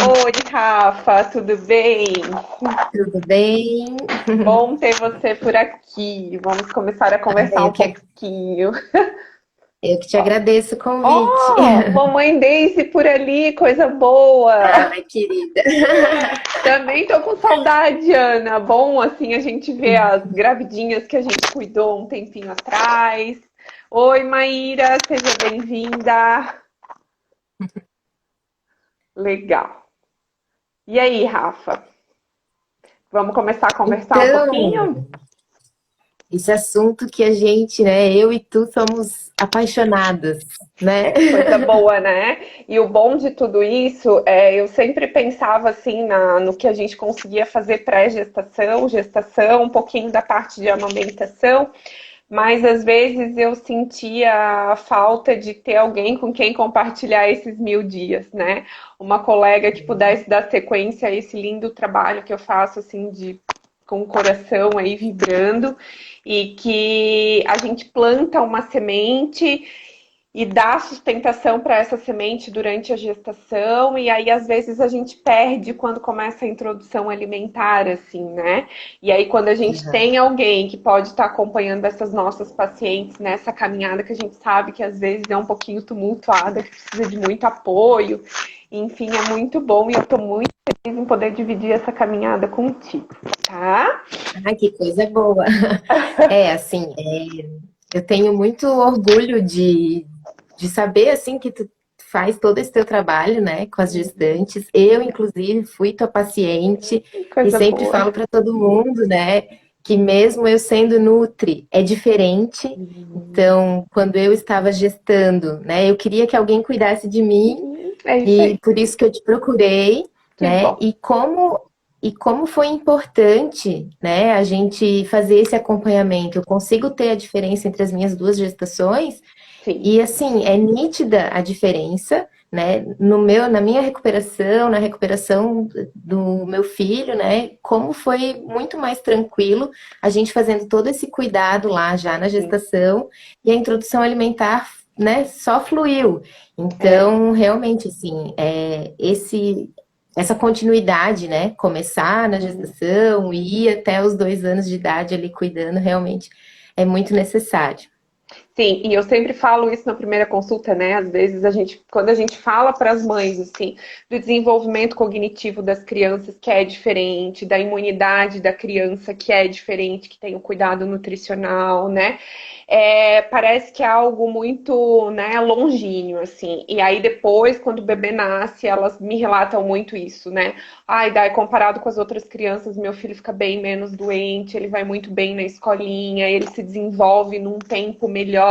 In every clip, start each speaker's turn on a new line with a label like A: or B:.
A: Oi, Rafa, tudo bem?
B: Tudo bem?
A: Bom ter você por aqui. Vamos começar a
B: Ah,
A: conversar um pouquinho.
B: eu que te agradeço o convite.
A: Oh, mamãe Daisy por ali, coisa boa.
B: Ai, querida.
A: Também tô com saudade, Ana. Bom, assim, a gente vê as gravidinhas que a gente cuidou um tempinho atrás. Oi, Maíra, seja bem-vinda. Legal. E aí, Rafa? Vamos começar a conversar um
B: Então,
A: pouquinho?
B: esse assunto que a gente, né, eu e tu somos apaixonadas, né?
A: Coisa boa, né? E o bom de tudo isso é eu sempre pensava assim no que a gente conseguia fazer pré-gestação, gestação, um pouquinho da parte de amamentação, mas às vezes eu sentia a falta de ter alguém com quem compartilhar esses 1000 dias, né? Uma colega que pudesse dar sequência a esse lindo trabalho que eu faço assim de com o coração aí vibrando e que a gente planta uma semente e dá sustentação para essa semente durante a gestação, e aí às vezes a gente perde quando começa a introdução alimentar, assim, né? E aí quando a gente
B: Uhum.
A: tem alguém que pode estar acompanhando essas nossas pacientes nessa caminhada que a gente sabe que às vezes é um pouquinho tumultuada, que precisa de muito apoio, enfim, é muito bom e eu tô muito feliz em poder dividir essa caminhada contigo, tá?
B: Ai, que coisa boa. Assim, eu tenho muito orgulho de saber, assim, que tu faz todo esse teu trabalho, né, com as gestantes. Eu, inclusive, fui tua paciente e
A: Coisa
B: sempre
A: boa.
B: falo para todo mundo, né, que mesmo eu sendo nutri, é diferente. Então, quando eu estava gestando, né, eu queria que alguém cuidasse de mim
A: É isso
B: e
A: aí.
B: por isso que eu te procurei,
A: Que
B: né?
A: bom.
B: E como foi importante, né, a gente fazer esse acompanhamento. Eu consigo ter a diferença entre as minhas duas gestações
A: Sim.
B: e assim, é nítida a diferença, né? Na minha recuperação, na recuperação do meu filho, né? Como foi muito mais tranquilo a gente fazendo todo esse cuidado lá já na
A: Sim.
B: gestação e a introdução alimentar, né? Só fluiu.
A: É.
B: Então, realmente, assim, essa continuidade, né? Começar na gestação e ir até os 2 anos de idade ali cuidando, realmente é muito necessário.
A: Sim, e eu sempre falo isso na primeira consulta, né? Às vezes quando a gente fala para as mães assim, do desenvolvimento cognitivo das crianças que é diferente, da imunidade da criança que é diferente, que tem o cuidado nutricional, né? Parece que é algo muito, né, longínquo, assim. E aí depois, quando o bebê nasce, elas me relatam muito isso, né? Ai, daí comparado com as outras crianças, meu filho fica bem menos doente, ele vai muito bem na escolinha, ele se desenvolve num tempo melhor,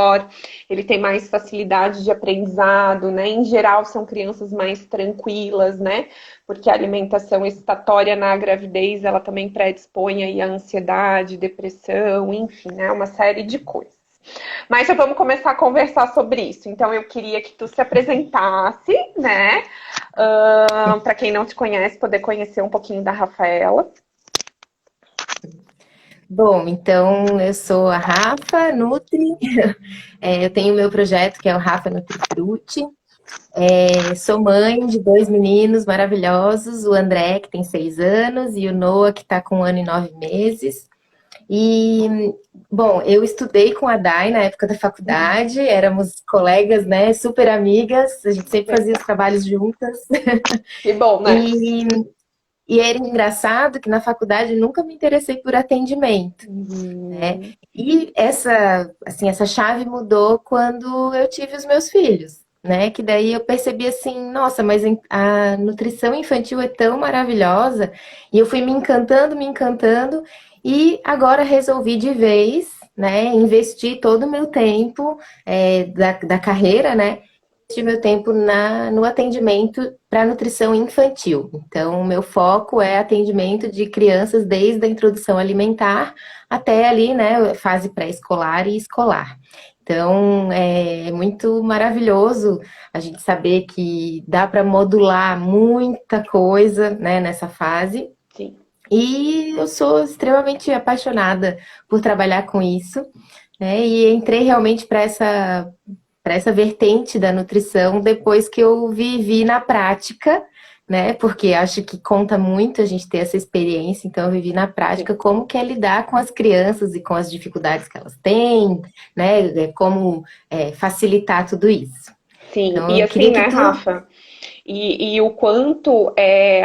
A: ele tem mais facilidade de aprendizado, né? Em geral, são crianças mais tranquilas, né? Porque a alimentação excitatória na gravidez, ela também predispõe aí a ansiedade, depressão, enfim, né? Uma série de coisas. Mas já vamos começar a conversar sobre isso. Então, eu queria que tu se apresentasse, né? Para quem não te conhece, poder conhecer um pouquinho da Rafaela.
B: Bom, então eu sou a Rafa Nutri, eu tenho o meu projeto que é o Rafa Nutrifruti. Sou mãe de 2 meninos maravilhosos, o André, que tem 6 anos, e o Noah, que está com 1 ano e 9 meses. E, bom, eu estudei com a Dai na época da faculdade, éramos colegas, né, super amigas, a gente sempre fazia os trabalhos juntas.
A: Que bom, né?
B: E, e era engraçado que na faculdade eu nunca me interessei por atendimento, né? E essa chave mudou quando eu tive os meus filhos, né? Que daí eu percebi assim, nossa, mas a nutrição infantil é tão maravilhosa, e eu fui me encantando, e agora resolvi de vez, né, investir todo o meu tempo da carreira, né? Investir meu tempo no atendimento para nutrição infantil. Então, o meu foco é atendimento de crianças desde a introdução alimentar até ali, né, fase pré-escolar e escolar. Então, é muito maravilhoso a gente saber que dá para modular muita coisa, né, nessa fase.
A: Sim.
B: E eu sou extremamente apaixonada por trabalhar com isso, né? E entrei realmente para essa vertente da nutrição depois que eu vivi na prática, né? Porque acho que conta muito a gente ter essa experiência, então eu vivi na prática como que é lidar com as crianças e com as dificuldades que elas têm, né? Como facilitar tudo isso.
A: Sim,
B: Então
A: e
B: eu
A: assim,
B: queria que
A: né,
B: tu...
A: Rafa? E o quanto,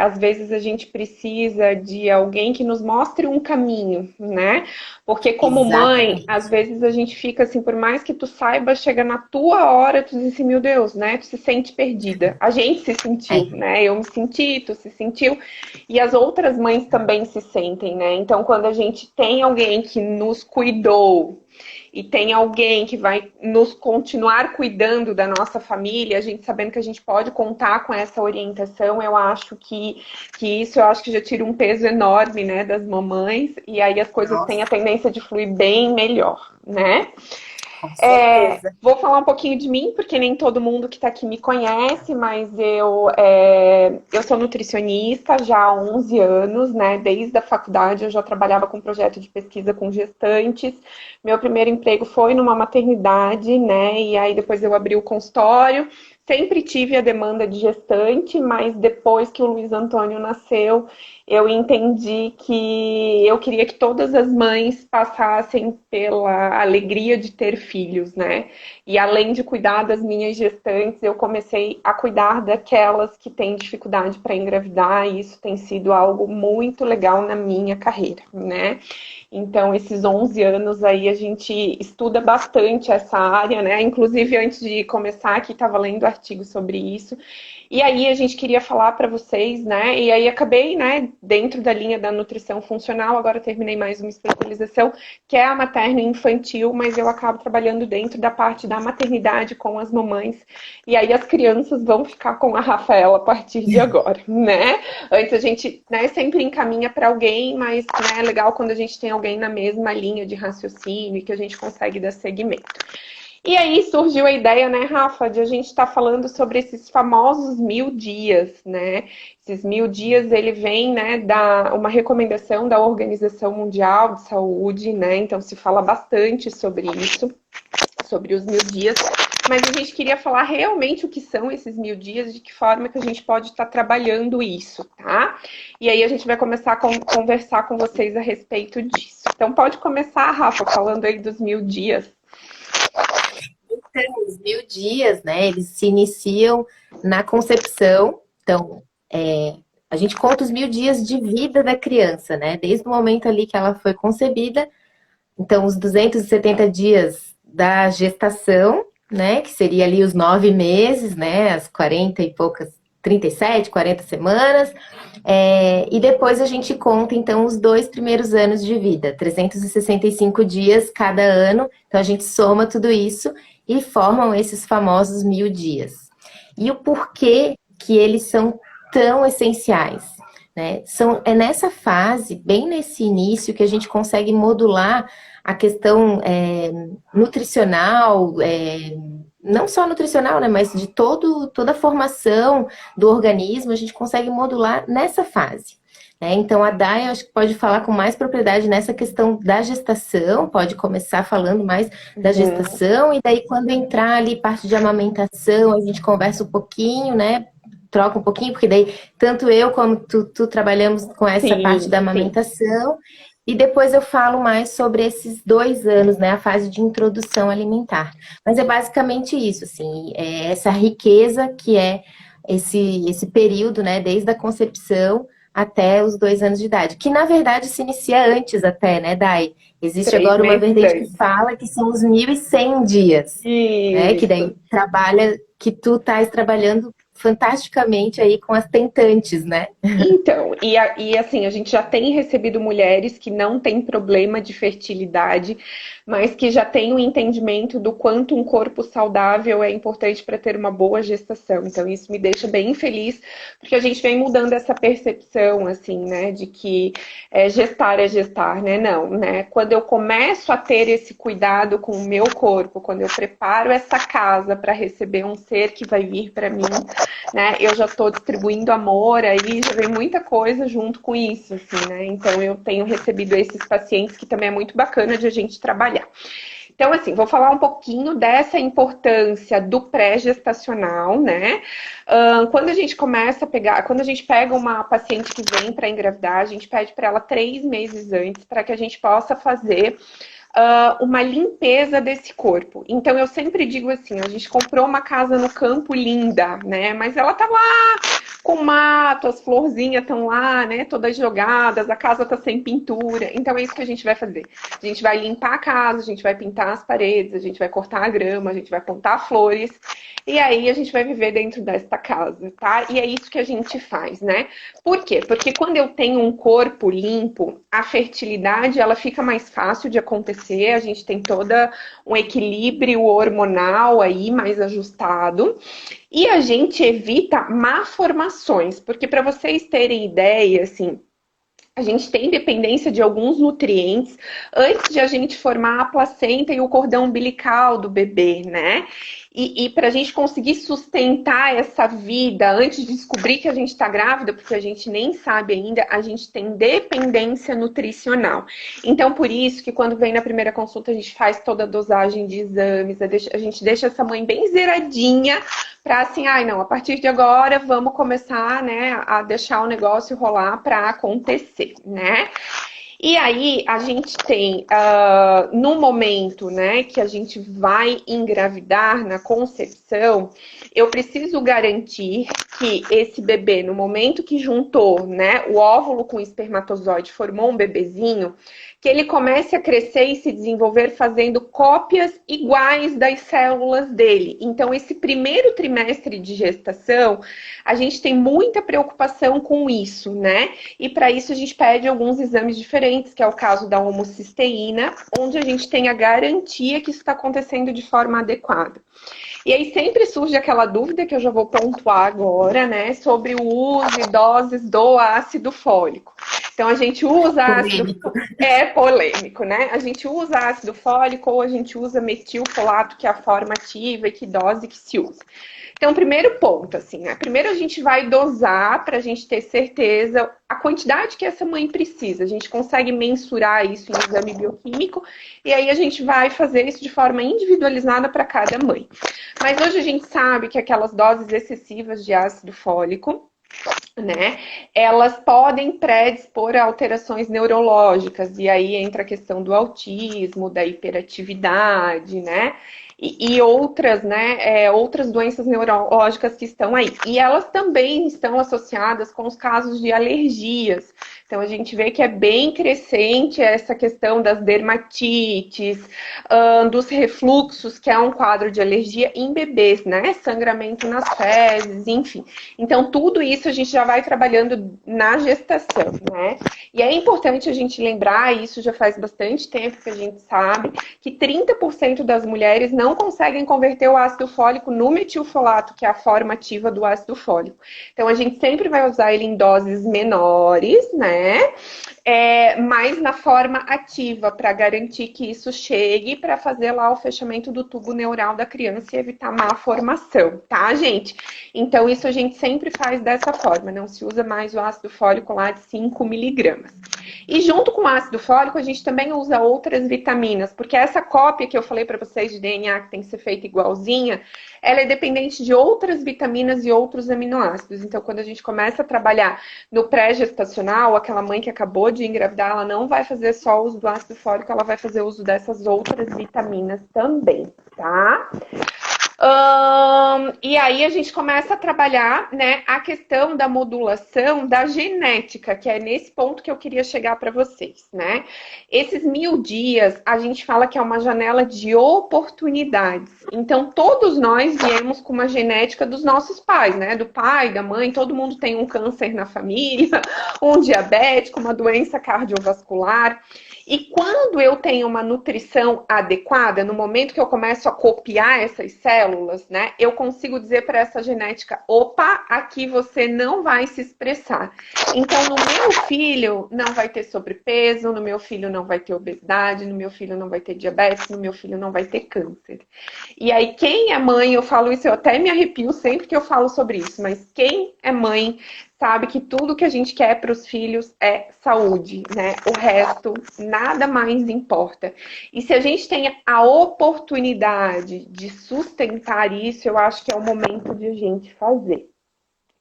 A: às vezes, a gente precisa de alguém que nos mostre um caminho, né? Porque como mãe, às
B: Exatamente.
A: vezes a gente fica assim, por mais que tu saiba, chega na tua hora, tu diz assim, meu Deus, né? Tu se sente perdida. A gente se sentiu,
B: É.
A: né? Eu me senti, tu se sentiu, e as outras mães também se sentem, né? Então, quando a gente tem alguém que nos cuidou, e tem alguém que vai nos continuar cuidando da nossa família, a gente sabendo que a gente pode contar com essa orientação, eu acho que isso eu acho que já tira um peso enorme, né, das mamães, e aí as coisas têm a
B: Nossa,
A: tendência de fluir bem melhor, né?
B: com certeza.
A: Vou falar um pouquinho de mim, porque nem todo mundo que está aqui me conhece, mas eu sou nutricionista já há 11 anos, né? Desde a faculdade eu já trabalhava com projeto de pesquisa com gestantes. Meu primeiro emprego foi numa maternidade, né? E aí depois eu abri o consultório. Sempre tive a demanda de gestante, mas depois que o Luiz Antônio nasceu, eu entendi que eu queria que todas as mães passassem pela alegria de ter filhos, né? E além de cuidar das minhas gestantes, eu comecei a cuidar daquelas que têm dificuldade para engravidar, e isso tem sido algo muito legal na minha carreira, né? Então, esses 11 anos aí a gente estuda bastante essa área, né? Inclusive, antes de começar aqui, estava lendo artigos sobre isso. E aí a gente queria falar para vocês, né? E aí acabei, né, dentro da linha da nutrição funcional, agora terminei mais uma especialização, que é a materno infantil, mas eu acabo trabalhando dentro da parte da maternidade com as mamães. E aí as crianças vão ficar com a Rafaela a partir de agora, né? Antes a gente, né, sempre encaminha para alguém, mas né, é legal quando a gente tem alguém na mesma linha de raciocínio e que a gente consegue dar seguimento. E aí surgiu a ideia, né, Rafa, de a gente estar falando sobre esses famosos 1000 dias, né? Esses 1000 dias, ele vem, né, da uma recomendação da Organização Mundial de Saúde, né? Então se fala bastante sobre isso, sobre os 1000 dias. Mas a gente queria falar realmente o que são esses 1000 dias, de que forma que a gente pode estar trabalhando isso, tá? E aí a gente vai começar a conversar com vocês a respeito disso. Então pode começar, Rafa, falando aí dos 1000 dias.
B: Então, os 1000 dias, né, eles se iniciam na concepção. Então, a gente conta os 1000 dias de vida da criança, né? Desde o momento ali que ela foi concebida. Então, os 270 dias da gestação, né? Que seria ali os 9 meses, né? As 40 e poucas, 37, 40 semanas. E depois a gente conta, então, os 2 primeiros anos de vida, 365 dias cada ano. Então, a gente soma tudo isso e formam esses famosos 1000 dias. E o porquê que eles são tão essenciais, né? É nessa fase, bem nesse início, que a gente consegue modular a questão nutricional, não só nutricional, né, mas de toda a formação do organismo, a gente consegue modular nessa fase. Né? Então, a Day, acho que pode falar com mais propriedade nessa questão da gestação, pode começar falando mais da gestação, e daí quando entrar ali parte de amamentação, a gente conversa um pouquinho, né, troca um pouquinho, porque daí tanto eu como tu trabalhamos com essa parte
A: Sim,
B: da
A: sim.
B: amamentação, e depois eu falo mais sobre esses 2 anos, né, a fase de introdução alimentar. Mas é basicamente isso, assim, essa riqueza que é esse período, né, desde a concepção até os 2 anos de idade, que na verdade se inicia antes até, né, Dai? Existe
A: Três
B: agora uma
A: meses
B: vertente que
A: antes.
B: fala que são os 1100 dias, né, que
A: Isso.
B: daí trabalha, que tu estás trabalhando fantasticamente aí com as tentantes, né?
A: Então, e assim, a gente já tem recebido mulheres que não têm problema de fertilidade, mas que já têm o entendimento do quanto um corpo saudável é importante para ter uma boa gestação. Então, isso me deixa bem feliz, porque a gente vem mudando essa percepção, assim, né, de que gestar é gestar, né? Não, né? Quando eu começo a ter esse cuidado com o meu corpo, quando eu preparo essa casa para receber um ser que vai vir para mim, né? Eu já estou distribuindo amor, aí já vem muita coisa junto com isso, assim, né? Então eu tenho recebido esses pacientes que também é muito bacana de a gente trabalhar. Então, assim, vou falar um pouquinho dessa importância do pré-gestacional, né? Quando a gente começa a pegar, quando a gente pega uma paciente que vem para engravidar, a gente pede para ela 3 meses antes para que a gente possa fazer uma limpeza desse corpo. Então eu sempre digo assim, a gente comprou uma casa no campo linda, né? Mas ela tá lá com mato, as florzinhas estão lá, né? Todas jogadas, a casa tá sem pintura. Então é isso que a gente vai fazer. A gente vai limpar a casa, a gente vai pintar as paredes, a gente vai cortar a grama, a gente vai plantar flores. E aí a gente vai viver dentro desta casa, tá? E é isso que a gente faz, né? Por quê? Porque quando eu tenho um corpo limpo, a fertilidade ela fica mais fácil de acontecer, a gente tem toda um equilíbrio hormonal aí mais ajustado. E a gente evita malformações, porque para vocês terem ideia, assim, a gente tem dependência de alguns nutrientes antes de a gente formar a placenta e o cordão umbilical do bebê, né? E para a gente conseguir sustentar essa vida antes de descobrir que a gente está grávida, porque a gente nem sabe ainda, a gente tem dependência nutricional. Então, por isso que quando vem na primeira consulta, a gente faz toda a dosagem de exames, a gente deixa essa mãe bem zeradinha para assim, ai não, a partir de agora vamos começar, né, a deixar o negócio rolar para acontecer, né? E aí a gente tem, no momento, né, que a gente vai engravidar na concepção, eu preciso garantir que esse bebê, no momento que juntou, né, o óvulo com o espermatozoide, formou um bebezinho, que ele comece a crescer e se desenvolver fazendo cópias iguais das células dele. Então, esse primeiro trimestre de gestação, a gente tem muita preocupação com isso, né? E para isso a gente pede alguns exames diferentes, que é o caso da homocisteína, onde a gente tem a garantia que isso está acontecendo de forma adequada. E aí sempre surge aquela dúvida que eu já vou pontuar agora, né? Sobre o uso e doses do ácido fólico. Então a gente usa ácido... É polêmico, né? A gente usa ácido fólico ou a gente usa metilfolato, que é a forma ativa e que dose que se usa. Então, primeiro ponto, assim, né? Primeiro a gente vai dosar para a gente ter certeza a quantidade que essa mãe precisa. A gente consegue mensurar isso em exame bioquímico e aí a gente vai fazer isso de forma individualizada para cada mãe. Mas hoje a gente sabe que aquelas doses excessivas de ácido fólico, né, elas podem predispor a alterações neurológicas, e aí entra a questão do autismo, da hiperatividade, né, e outras, né, outras doenças neurológicas que estão aí. E elas também estão associadas com os casos de alergias. Então, a gente vê que é bem crescente essa questão das dermatites, dos refluxos, que é um quadro de alergia em bebês, né? Sangramento nas fezes, enfim. Então, tudo isso a gente já vai trabalhando na gestação, né? E é importante a gente lembrar, e isso já faz bastante tempo que a gente sabe, que 30% das mulheres não conseguem converter o ácido fólico no metilfolato, que é a forma ativa do ácido fólico. Então, a gente sempre vai usar ele em doses menores, né? Mas na forma ativa, para garantir que isso chegue, para fazer lá o fechamento do tubo neural da criança e evitar má formação, tá, gente? Então, isso a gente sempre faz dessa forma, não se usa mais o ácido fólico lá de 5 miligramas. E junto com o ácido fólico, a gente também usa outras vitaminas, porque essa cópia que eu falei para vocês de DNA que tem que ser feita igualzinha, ela é dependente de outras vitaminas e outros aminoácidos. Então, quando a gente começa a trabalhar no pré-gestacional, aquela mãe que acabou de engravidar, ela não vai fazer só uso do ácido fólico, ela vai fazer uso dessas outras vitaminas também, tá? E aí a gente começa a trabalhar, né, a questão da modulação da genética, que é nesse ponto que eu queria chegar para vocês, né? Esses 1000 dias, a gente fala que é uma janela de oportunidades. Então, todos nós viemos com uma genética dos nossos pais, né? Do pai, da mãe, todo mundo tem um câncer na família, um diabético, uma doença cardiovascular. E quando eu tenho uma nutrição adequada, no momento que eu começo a copiar essas células, né, eu consigo dizer para essa genética, opa, aqui você não vai se expressar. Então, no meu filho não vai ter sobrepeso, no meu filho não vai ter obesidade, no meu filho não vai ter diabetes, no meu filho não vai ter câncer. E aí, quem é mãe, eu falo isso, eu até me arrepio sempre que eu falo sobre isso, mas quem é mãe sabe que tudo que a gente quer para os filhos é saúde, né? O resto, nada mais importa. E se a gente tem a oportunidade de sustentar isso, eu acho que é o momento de a gente fazer.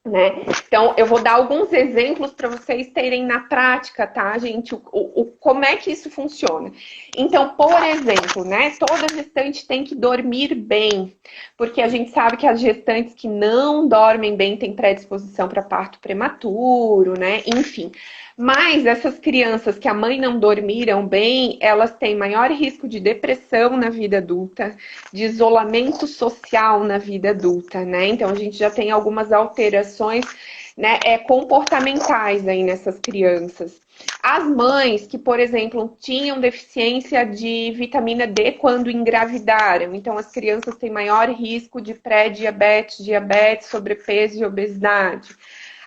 A: Né? Então, eu vou dar alguns exemplos para vocês terem na prática, tá, gente? Como é que isso funciona. Então, por exemplo, né? Toda gestante tem que dormir bem, porque a gente sabe que as gestantes que não dormem bem têm predisposição para parto prematuro, né? Enfim. Mas essas crianças que a mãe não dormiram bem, elas têm maior risco de depressão na vida adulta, de isolamento social na vida adulta, né? Então a gente já tem algumas alterações, né, comportamentais aí nessas crianças. As mães que, por exemplo, tinham deficiência de vitamina D quando engravidaram, então as crianças têm maior risco de pré-diabetes, diabetes, sobrepeso e obesidade.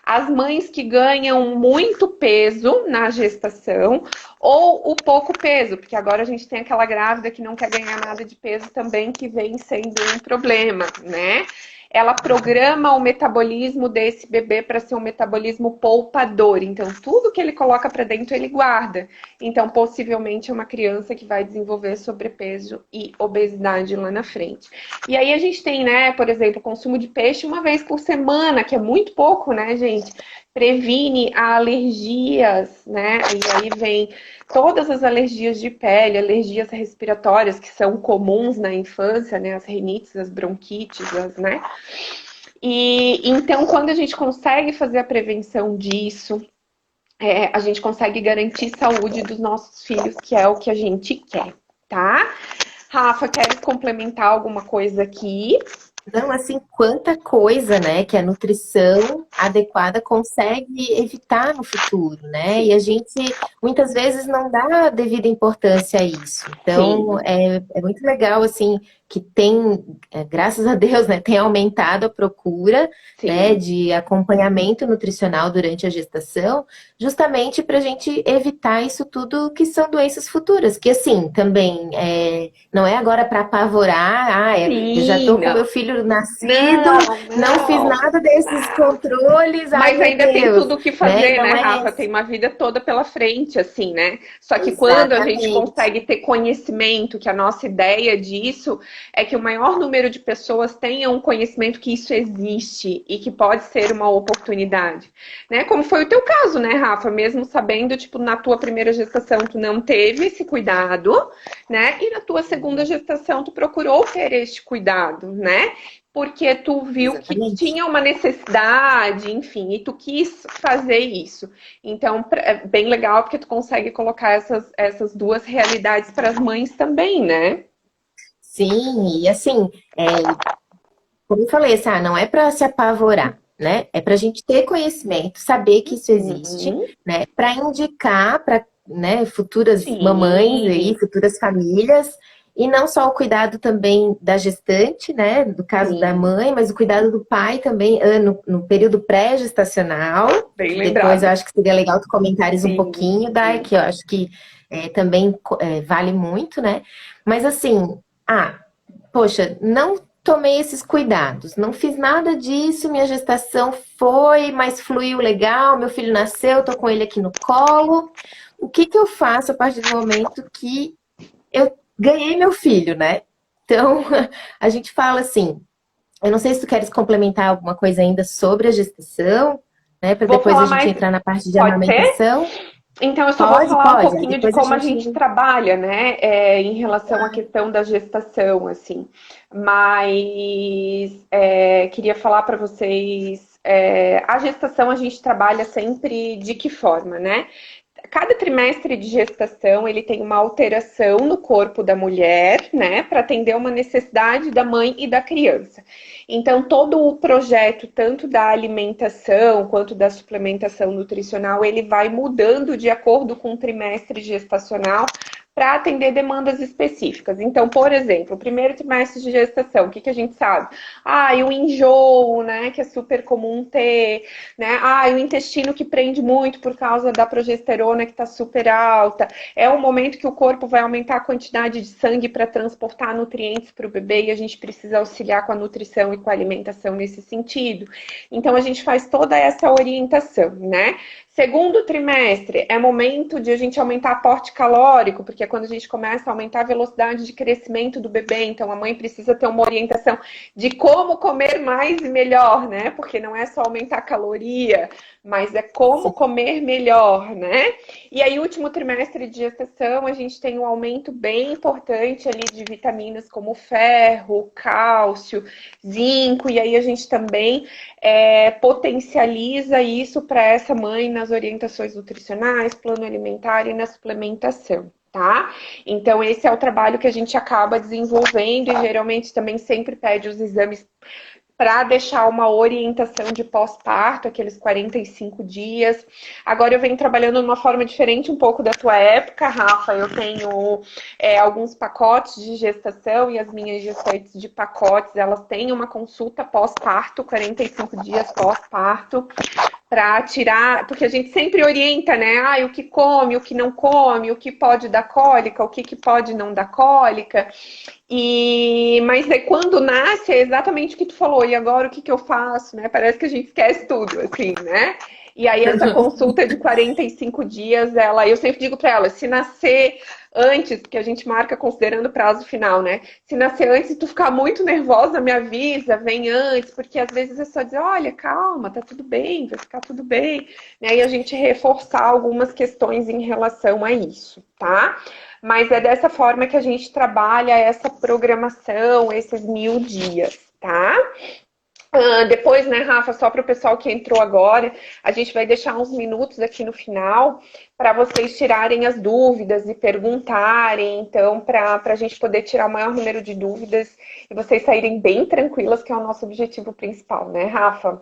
A: As mães que ganham muito peso na gestação ou o pouco peso, porque agora a gente tem aquela grávida que não quer ganhar nada de peso também, que vem sendo um problema, né? Ela programa o metabolismo desse bebê para ser um metabolismo poupador. Então, tudo que ele coloca para dentro, ele guarda. Então, possivelmente é uma criança que vai desenvolver sobrepeso e obesidade lá na frente. E aí a gente tem, né, por exemplo, consumo de peixe uma vez por semana, que é muito pouco, né, gente? Previne alergias, né? E aí vem todas as alergias de pele, alergias respiratórias que são comuns na infância, né? As rinites, as bronquites, né? E então, quando a gente consegue fazer a prevenção disso, a gente consegue garantir saúde dos nossos filhos, que é o que a gente quer, tá? Rafa, queres complementar alguma coisa aqui?
B: Não, assim, quanta coisa, né, que a nutrição adequada consegue evitar no futuro, né? E a gente muitas vezes não dá devida importância a isso. Então,
A: Sim,
B: é muito legal, assim, que tem, graças a Deus, né, tem aumentado a procura, né,
A: sim.
B: de acompanhamento nutricional durante a gestação, justamente para a gente evitar isso tudo que são doenças futuras, que assim, também não é agora para apavorar, eu já
A: Sim,
B: estou com meu
A: não.
B: filho nascido,
A: Não,
B: não fiz
A: não.
B: nada desses controles, ai
A: Mas
B: meu
A: ainda tem
B: Deus,
A: tudo o que
B: né?
A: fazer, né,
B: Não é
A: Rafa? Tem uma vida toda pela frente, assim, né? Só que quando a gente
B: exatamente.
A: consegue ter conhecimento, que a nossa ideia disso é que o maior número de pessoas tenham um conhecimento que isso existe e que pode ser uma oportunidade, né? Como foi o teu caso, né, Rafa? Mesmo sabendo, tipo, na tua primeira gestação tu não teve esse cuidado, né? E na tua segunda gestação tu procurou ter este cuidado, né? Porque tu viu que
B: Exatamente.
A: tinha uma necessidade, enfim, e tu quis fazer isso. Então, é bem legal porque tu consegue colocar essas duas realidades para as mães também, né?
B: Sim, e assim, como eu falei, assim, não é para se apavorar, né? É para a gente ter conhecimento, saber que isso existe,
A: Uhum.
B: né? Para indicar para, né, futuras mamães aí,
A: Sim,
B: futuras famílias, e não só o cuidado também da gestante, né? Do caso da
A: sim,
B: mãe, mas o cuidado do pai também no período pré-gestacional,
A: bem
B: que depois eu
A: lembrado.
B: acho que seria legal tu comentares um
A: Sim,
B: pouquinho, Dai, que eu acho que também vale muito, né? Mas assim, poxa, não tomei esses cuidados, não fiz nada disso, minha gestação foi, mas fluiu legal, meu filho nasceu, tô com ele aqui no colo. O que que eu faço a partir do momento que eu ganhei meu filho, né? Então, a gente fala assim, eu não sei se tu queres complementar alguma coisa ainda sobre a gestação, né, para
A: vou
B: depois a
A: falar
B: gente
A: mais.
B: entrar na parte de
A: Pode ser?
B: amamentação.
A: Então, eu só vou
B: Pode,
A: falar um
B: pode. Aí
A: pouquinho de
B: depois a
A: como a
B: gente.
A: gente trabalha, né, em relação à questão da gestação, assim. Mas queria falar para vocês, a gestação a gente trabalha sempre de que forma, né? Cada trimestre de gestação ele tem uma alteração no corpo da mulher, né, para atender uma necessidade da mãe e da criança. Então, todo o projeto, tanto da alimentação quanto da suplementação nutricional, ele vai mudando de acordo com o trimestre gestacional para atender demandas específicas. Então, por exemplo, o primeiro trimestre de gestação, o que a gente sabe? E o enjoo, né, que é super comum ter, né? E o intestino que prende muito por causa da progesterona que está super alta. É um momento que o corpo vai aumentar a quantidade de sangue para transportar nutrientes para o bebê e a gente precisa auxiliar com a nutrição e com a alimentação nesse sentido. Então, a gente faz toda essa orientação, né? Segundo trimestre é momento de a gente aumentar aporte calórico, porque é quando a gente começa a aumentar a velocidade de crescimento do bebê, então a mãe precisa ter uma orientação de como comer mais e melhor, né? Porque não é só aumentar a caloria, mas é como comer melhor, né? E aí, último trimestre de gestação, a gente tem um aumento bem importante ali de vitaminas como ferro, cálcio, zinco, e aí a gente também potencializa isso para essa mãe nas orientações nutricionais, plano alimentar e na suplementação. Tá? Então, esse é o trabalho que a gente acaba desenvolvendo e geralmente também sempre pede os exames para deixar uma orientação de pós-parto, aqueles 45 dias. Agora eu venho trabalhando de uma forma diferente um pouco da tua época, Rafa. Eu tenho alguns pacotes de gestação e as minhas gestantes de pacotes, elas têm uma consulta pós-parto, 45 dias pós-parto, para tirar, porque a gente sempre orienta, né? O que come, o que não come, o que pode dar cólica, o que pode não dar cólica. Mas quando nasce é exatamente o que tu falou, e agora o que eu faço, né? Parece que a gente esquece tudo, assim, né? E aí essa consulta de 45 dias, eu sempre digo para ela, se nascer antes, porque a gente marca considerando o prazo final, né? Se nascer antes e tu ficar muito nervosa, me avisa, vem antes, porque às vezes é só dizer, olha, calma, tá tudo bem, vai ficar tudo bem. E a gente reforçar algumas questões em relação a isso, tá? Mas é dessa forma que a gente trabalha essa programação, esses 1000 dias, tá? Depois, né, Rafa, só para o pessoal que entrou agora, a gente vai deixar uns minutos aqui no final para vocês tirarem as dúvidas e perguntarem, então, para a gente poder tirar o maior número de dúvidas e vocês saírem bem tranquilas, que é o nosso objetivo principal, né, Rafa?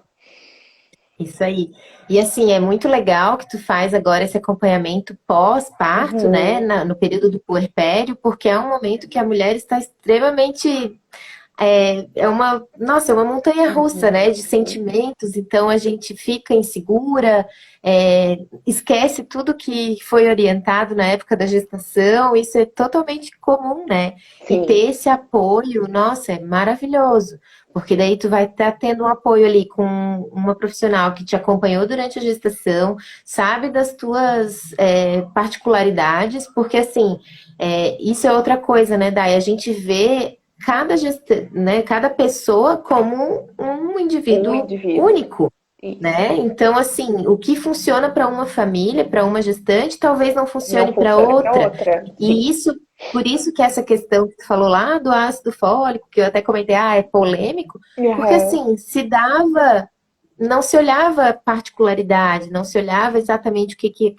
B: Isso aí. E assim, é muito legal que tu faz agora esse acompanhamento pós-parto, né, no período do puerpério, porque é um momento que a mulher está extremamente nossa, é uma montanha-russa, né, de sentimentos, então a gente fica insegura, esquece tudo que foi orientado na época da gestação, isso é totalmente comum, né?
A: Sim.
B: E ter esse apoio, nossa, é maravilhoso, porque daí tu vai estar tendo um apoio ali com uma profissional que te acompanhou durante a gestação, sabe das tuas particularidades, porque assim, isso é outra coisa, né, Dai? A gente vê cada pessoa como um indivíduo único, né? Então, assim, o que funciona para uma família, para uma gestante, talvez não funcione para outra. E por isso que essa questão que tu falou lá do ácido fólico, que eu até comentei, é polêmico, porque assim, não se olhava particularidade, não se olhava exatamente o que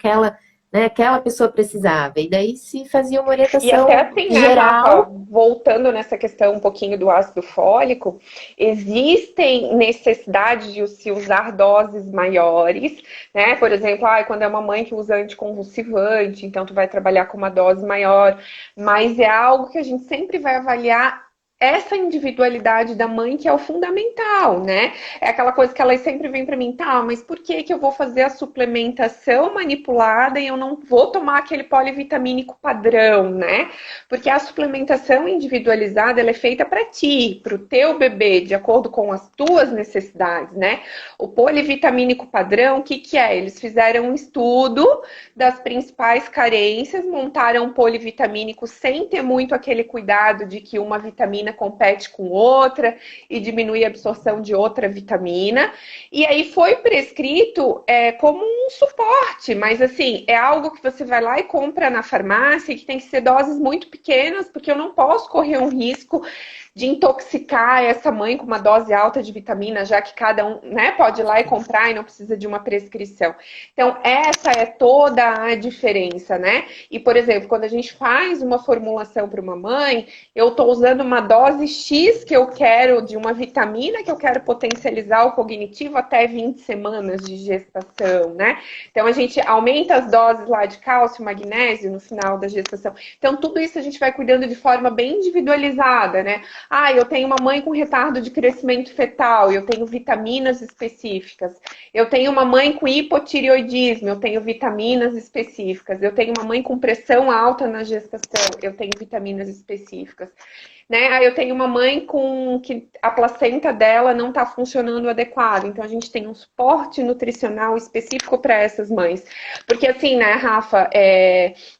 B: aquela pessoa precisava. E daí se fazia uma orientação
A: e até assim, né,
B: geral.
A: Rafa, voltando nessa questão um pouquinho do ácido fólico, existem necessidades de se usar doses maiores, né? Por exemplo, quando é uma mãe que usa anticonvulsivante, então tu vai trabalhar com uma dose maior, mas é algo que a gente sempre vai avaliar essa individualidade da mãe que é o fundamental, né? É aquela coisa que elas sempre vêm para mim, mas por que eu vou fazer a suplementação manipulada e eu não vou tomar aquele polivitamínico padrão, né? Porque a suplementação individualizada, ela é feita para ti, para o teu bebê, de acordo com as tuas necessidades, né? O polivitamínico padrão, o que é? Eles fizeram um estudo das principais carências, montaram um polivitamínico sem ter muito aquele cuidado de que uma vitamina compete com outra e diminui a absorção de outra vitamina. E aí foi prescrito como um suporte, mas assim, é algo que você vai lá e compra na farmácia, que tem que ser doses muito pequenas, porque eu não posso correr um risco de intoxicar essa mãe com uma dose alta de vitamina, já que cada um, né, pode ir lá e comprar e não precisa de uma prescrição. Então, essa é toda a diferença, né? E, por exemplo, quando a gente faz uma formulação para uma mãe, eu estou usando uma dose X que eu quero de uma vitamina que eu quero potencializar o cognitivo até 20 semanas de gestação, né? Então, a gente aumenta as doses lá de cálcio, magnésio no final da gestação. Então, tudo isso a gente vai cuidando de forma bem individualizada, né? Ah, eu tenho uma mãe com retardo de crescimento fetal, eu tenho vitaminas específicas. Eu tenho uma mãe com hipotireoidismo, eu tenho vitaminas específicas. Eu tenho uma mãe com pressão alta na gestação, eu tenho vitaminas específicas. Né? Aí eu tenho uma mãe com que a placenta dela não está funcionando adequado, então a gente tem um suporte nutricional específico para essas mães. Porque assim, né, Rafa,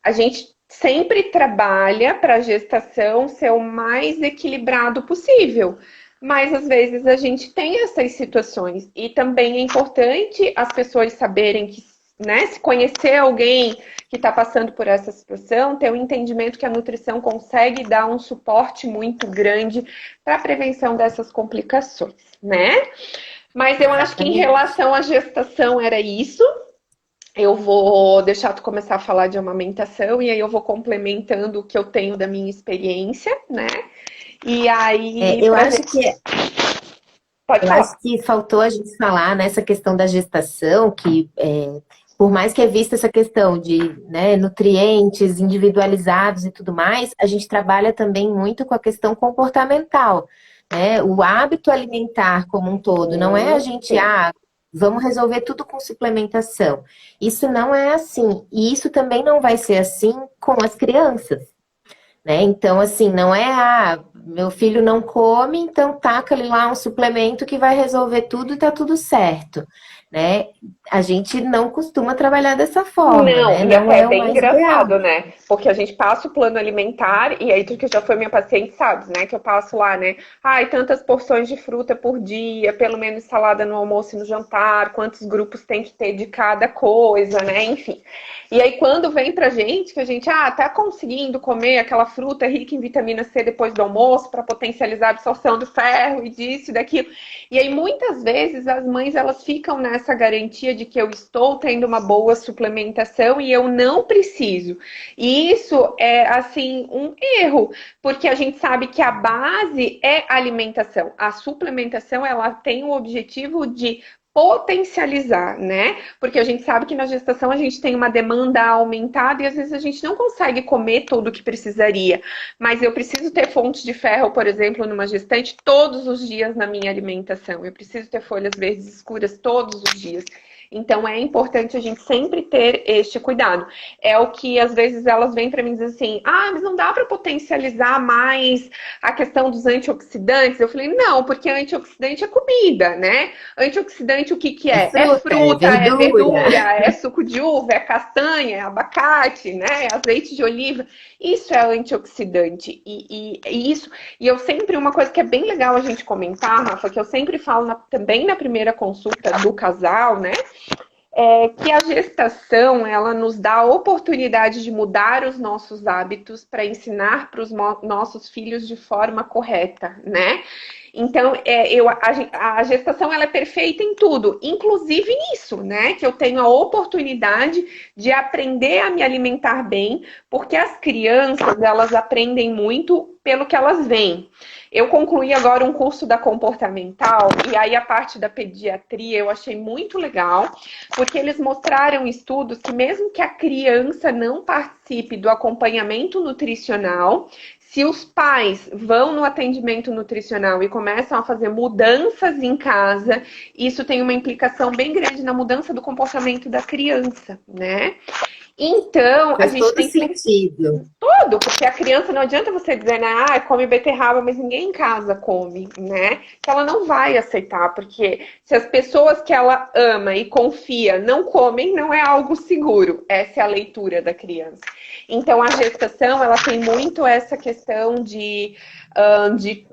A: a gente sempre trabalha para a gestação ser o mais equilibrado possível. Mas às vezes a gente tem essas situações. E também é importante as pessoas saberem que, né, se conhecer alguém que está passando por essa situação, ter o entendimento que a nutrição consegue dar um suporte muito grande para a prevenção dessas complicações, né? Mas eu acho que em
B: Exatamente.
A: relação à gestação era isso. Eu vou deixar tu começar a falar de amamentação e aí eu vou complementando o que eu tenho da minha experiência, né? E aí,
B: Eu
A: pra
B: acho
A: gente.
B: que
A: Pode
B: Eu
A: falar.
B: acho que faltou a gente falar nessa questão da gestação, que por mais que é vista essa questão de, né, nutrientes individualizados e tudo mais, a gente trabalha também muito com a questão comportamental, né? O hábito alimentar como um todo, não é a gente,
A: Sim.
B: vamos resolver tudo com suplementação. Isso não é assim. E isso também não vai ser assim com as crianças. Né? Então, assim, não é, meu filho não come, então taca ali lá um suplemento que vai resolver tudo e tá tudo certo, né? A gente não costuma trabalhar dessa forma,
A: Não,
B: né?
A: e
B: Não
A: até é
B: é o
A: bem
B: mais ideal.
A: engraçado, né? Porque a gente passa o plano alimentar, e aí tu que já foi minha paciente sabe, né? Que eu passo lá, né? Ai, tantas porções de fruta por dia, pelo menos salada no almoço e no jantar, quantos grupos tem que ter de cada coisa, né? Enfim. E aí quando vem pra gente, que a gente, tá conseguindo comer aquela fruta rica em vitamina C depois do almoço para potencializar a absorção do ferro e disso e daquilo. E aí muitas vezes as mães elas ficam nessa garantia de que eu estou tendo uma boa suplementação e eu não preciso. E isso é assim um erro, porque a gente sabe que a base é a alimentação. A suplementação ela tem o objetivo de potencializar, né? Porque a gente sabe que na gestação a gente tem uma demanda aumentada e às vezes a gente não consegue comer tudo o que precisaria. Mas eu preciso ter fontes de ferro, por exemplo, numa gestante todos os dias na minha alimentação. Eu preciso ter folhas verdes escuras todos os dias. Então é importante a gente sempre ter este cuidado. É o que às vezes elas vêm para mim e dizem assim: mas não dá para potencializar mais a questão dos antioxidantes? Eu falei: não, porque antioxidante é comida, né? Antioxidante o que que
B: É
A: é? É
B: fruta, é
A: fruta, é
B: verdura.
A: verdura, é suco de uva, é castanha, é abacate, né? É azeite de oliva. Isso é antioxidante. E isso. E eu sempre, uma coisa que é bem legal a gente comentar, Rafa, que eu sempre falo também na primeira consulta do casal, né? É que a gestação ela nos dá a oportunidade de mudar os nossos hábitos para ensinar para os nossos filhos de forma correta, né? Então, a gestação ela é perfeita em tudo, inclusive nisso, né? Que eu tenho a oportunidade de aprender a me alimentar bem, porque as crianças elas aprendem muito pelo que elas veem. Eu concluí agora um curso da comportamental e aí a parte da pediatria eu achei muito legal, porque eles mostraram estudos que mesmo que a criança não participe do acompanhamento nutricional, se os pais vão no atendimento nutricional e começam a fazer mudanças em casa, isso tem uma implicação bem grande na mudança do comportamento da criança, né? Então, a
B: Faz
A: gente
B: todo
A: tem que
B: sentido.
A: tudo, porque a criança não adianta você dizer, né, come beterraba, mas ninguém em casa come, né? Que ela não vai aceitar, porque se as pessoas que ela ama e confia não comem, não é algo seguro. Essa é a leitura da criança. Então, a gestação, ela tem muito essa questão de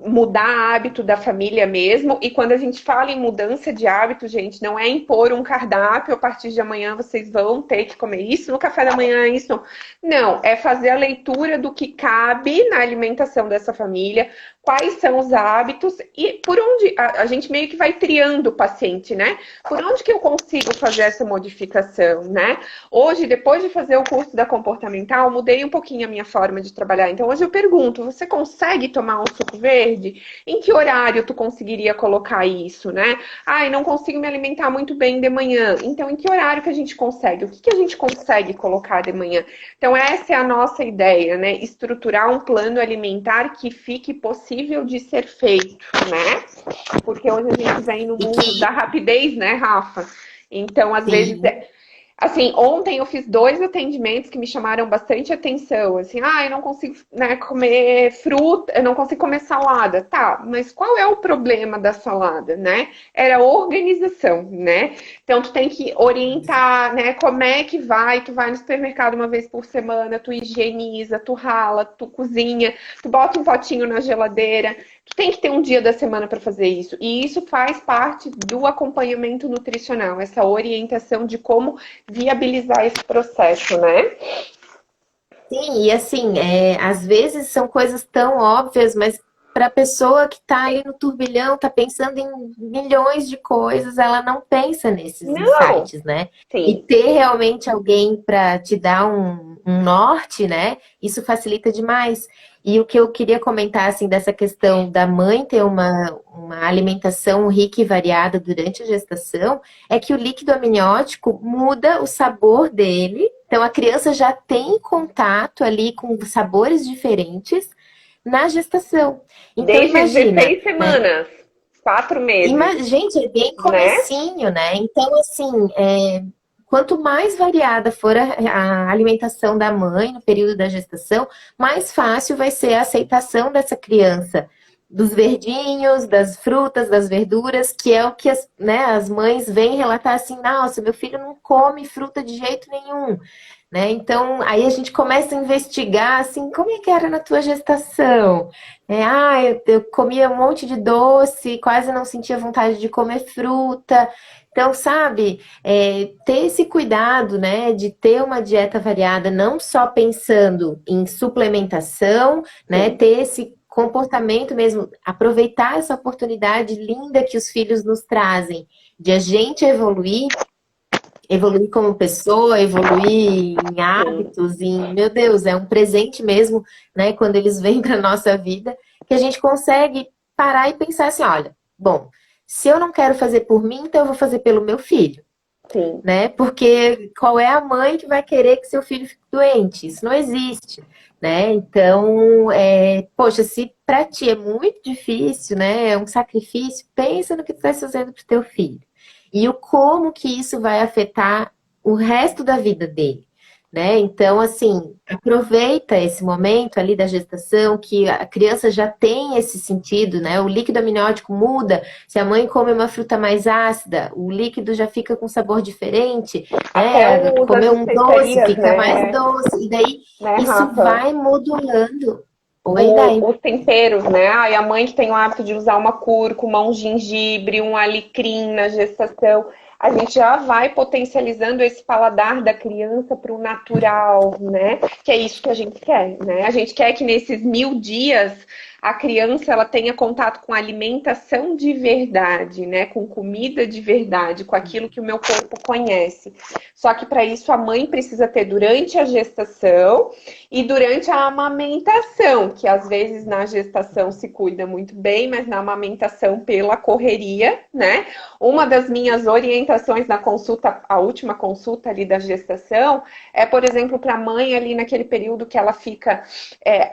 A: mudar hábito da família mesmo. E quando a gente fala em mudança de hábito, gente, não é impor um cardápio, a partir de amanhã vocês vão ter que comer isso, no café da manhã isso. Não, é fazer a leitura do que cabe na alimentação dessa família, quais são os hábitos e por onde a gente meio que vai triando o paciente, né? Por onde que eu consigo fazer essa modificação, né? Hoje, depois de fazer o curso da comportamental, mudei um pouquinho a minha forma de trabalhar. Então, hoje eu pergunto, você consegue tomar um suco verde? Em que horário tu conseguiria colocar isso, né? Ai, não consigo me alimentar muito bem de manhã. Então, em que horário que a gente consegue? O que que a gente consegue colocar de manhã? Então, essa é a nossa ideia, né? Estruturar um plano alimentar que fique possível de ser feito, né? Porque hoje a gente vem no
B: E
A: mundo
B: que,
A: da rapidez, né, Rafa? Então, às vezes,
B: sim,
A: assim, ontem eu fiz 2 atendimentos que me chamaram bastante atenção. Assim, eu não consigo, né, comer fruta, eu não consigo comer salada. Tá, mas qual é o problema da salada, né? Era a organização, né? Então, tu tem que orientar, né, como é que vai. Tu vai no supermercado uma vez por semana, tu higieniza, tu rala, tu cozinha, tu bota um potinho na geladeira. Tu tem que ter um dia da semana para fazer isso. E isso faz parte do acompanhamento nutricional, essa orientação de como viabilizar esse processo, né?
B: sim, e assim, às vezes são coisas tão óbvias, mas para a pessoa que está ali no turbilhão, está pensando em milhões de coisas, ela não pensa nesses
A: Não,
B: insights, né? E
A: sim.
B: ter realmente alguém para te dar um norte, né? Isso facilita demais. E o que eu queria comentar, assim, dessa questão da mãe ter uma alimentação rica e variada durante a gestação, é que o líquido amniótico muda o sabor dele. Então, a criança já tem contato ali com sabores diferentes na gestação. Então,
A: Desde
B: imagina,
A: 16
B: né?
A: semanas, 4 meses,
B: Gente, é bem
A: né?
B: comecinho, né? Então, assim, quanto mais variada for a alimentação da mãe no período da gestação, mais fácil vai ser a aceitação dessa criança dos verdinhos, das frutas, das verduras, que é o que as mães vêm relatar assim, nossa, meu filho não come fruta de jeito nenhum, né? Então, aí a gente começa a investigar, assim, como é que era na tua gestação? Eu comia um monte de doce, quase não sentia vontade de comer fruta. Então, sabe, ter esse cuidado, né, de ter uma dieta variada, não só pensando em suplementação, né,
A: Sim.
B: ter esse comportamento mesmo, aproveitar essa oportunidade linda que os filhos nos trazem, de a gente evoluir como pessoa, evoluir em
A: Sim.
B: hábitos, meu Deus, é um presente mesmo, né, quando eles vêm para nossa vida, que a gente consegue parar e pensar assim, olha, bom, se eu não quero fazer por mim, então eu vou fazer pelo meu filho,
A: Sim.
B: né? Porque qual é a mãe que vai querer que seu filho fique doente? Isso não existe, né? Então, poxa, se para ti é muito difícil, né? É um sacrifício, pensa no que tu está fazendo para o teu filho. E o como que isso vai afetar o resto da vida dele, né? Então, assim, aproveita esse momento ali da gestação, que a criança já tem esse sentido, né? O líquido amniótico muda. Se a mãe come uma fruta mais ácida, o líquido já fica com sabor diferente,
A: Até
B: né?
A: o uso das
B: Comer um doce
A: especiarias,
B: fica mais
A: né,
B: doce. E daí isso
A: Rafa?
B: vai modulando. Oi, Dai.
A: Os temperos, né? Ai, a mãe que tem o hábito de usar uma cúrcuma, um gengibre, um alecrim na gestação, a gente já vai potencializando esse paladar da criança para o natural, né? Que é isso que a gente quer, né? A gente quer que nesses 1000 dias a criança ela tenha contato com alimentação de verdade, né? Com comida de verdade, com aquilo que o meu corpo conhece. Só que para isso a mãe precisa ter durante a gestação e durante a amamentação, que às vezes na gestação se cuida muito bem, mas na amamentação pela correria, né? Uma das minhas orientações na consulta, a última consulta ali da gestação, é, por exemplo, para a mãe ali naquele período que ela fica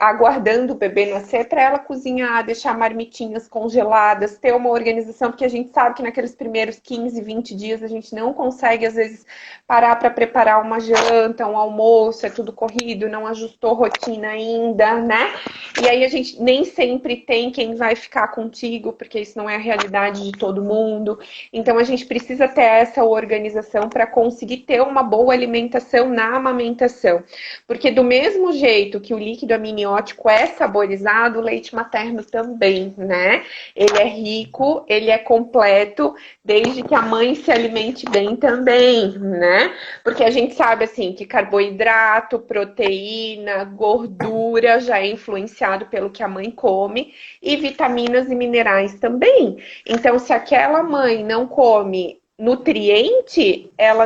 A: aguardando o bebê nascer, para ela cozinhar, deixar marmitinhas congeladas, ter uma organização, porque a gente sabe que naqueles primeiros 15, 20 dias a gente não consegue, às vezes, parar para preparar uma janta, um almoço, é tudo corrido, não ajustou rotina ainda, né? E aí a gente nem sempre tem quem vai ficar contigo, porque isso não é a realidade de todo mundo. Então a gente precisa ter essa organização para conseguir ter uma boa alimentação na amamentação. Porque do mesmo jeito que o líquido amniótico é saborizado, o leite leite materno também, né? Ele é rico, ele é completo, desde que a mãe se alimente bem também, né? Porque a gente sabe, assim, que carboidrato, proteína, gordura já é influenciado pelo que a mãe come e vitaminas e minerais também. Então, se aquela mãe não come nutriente, ela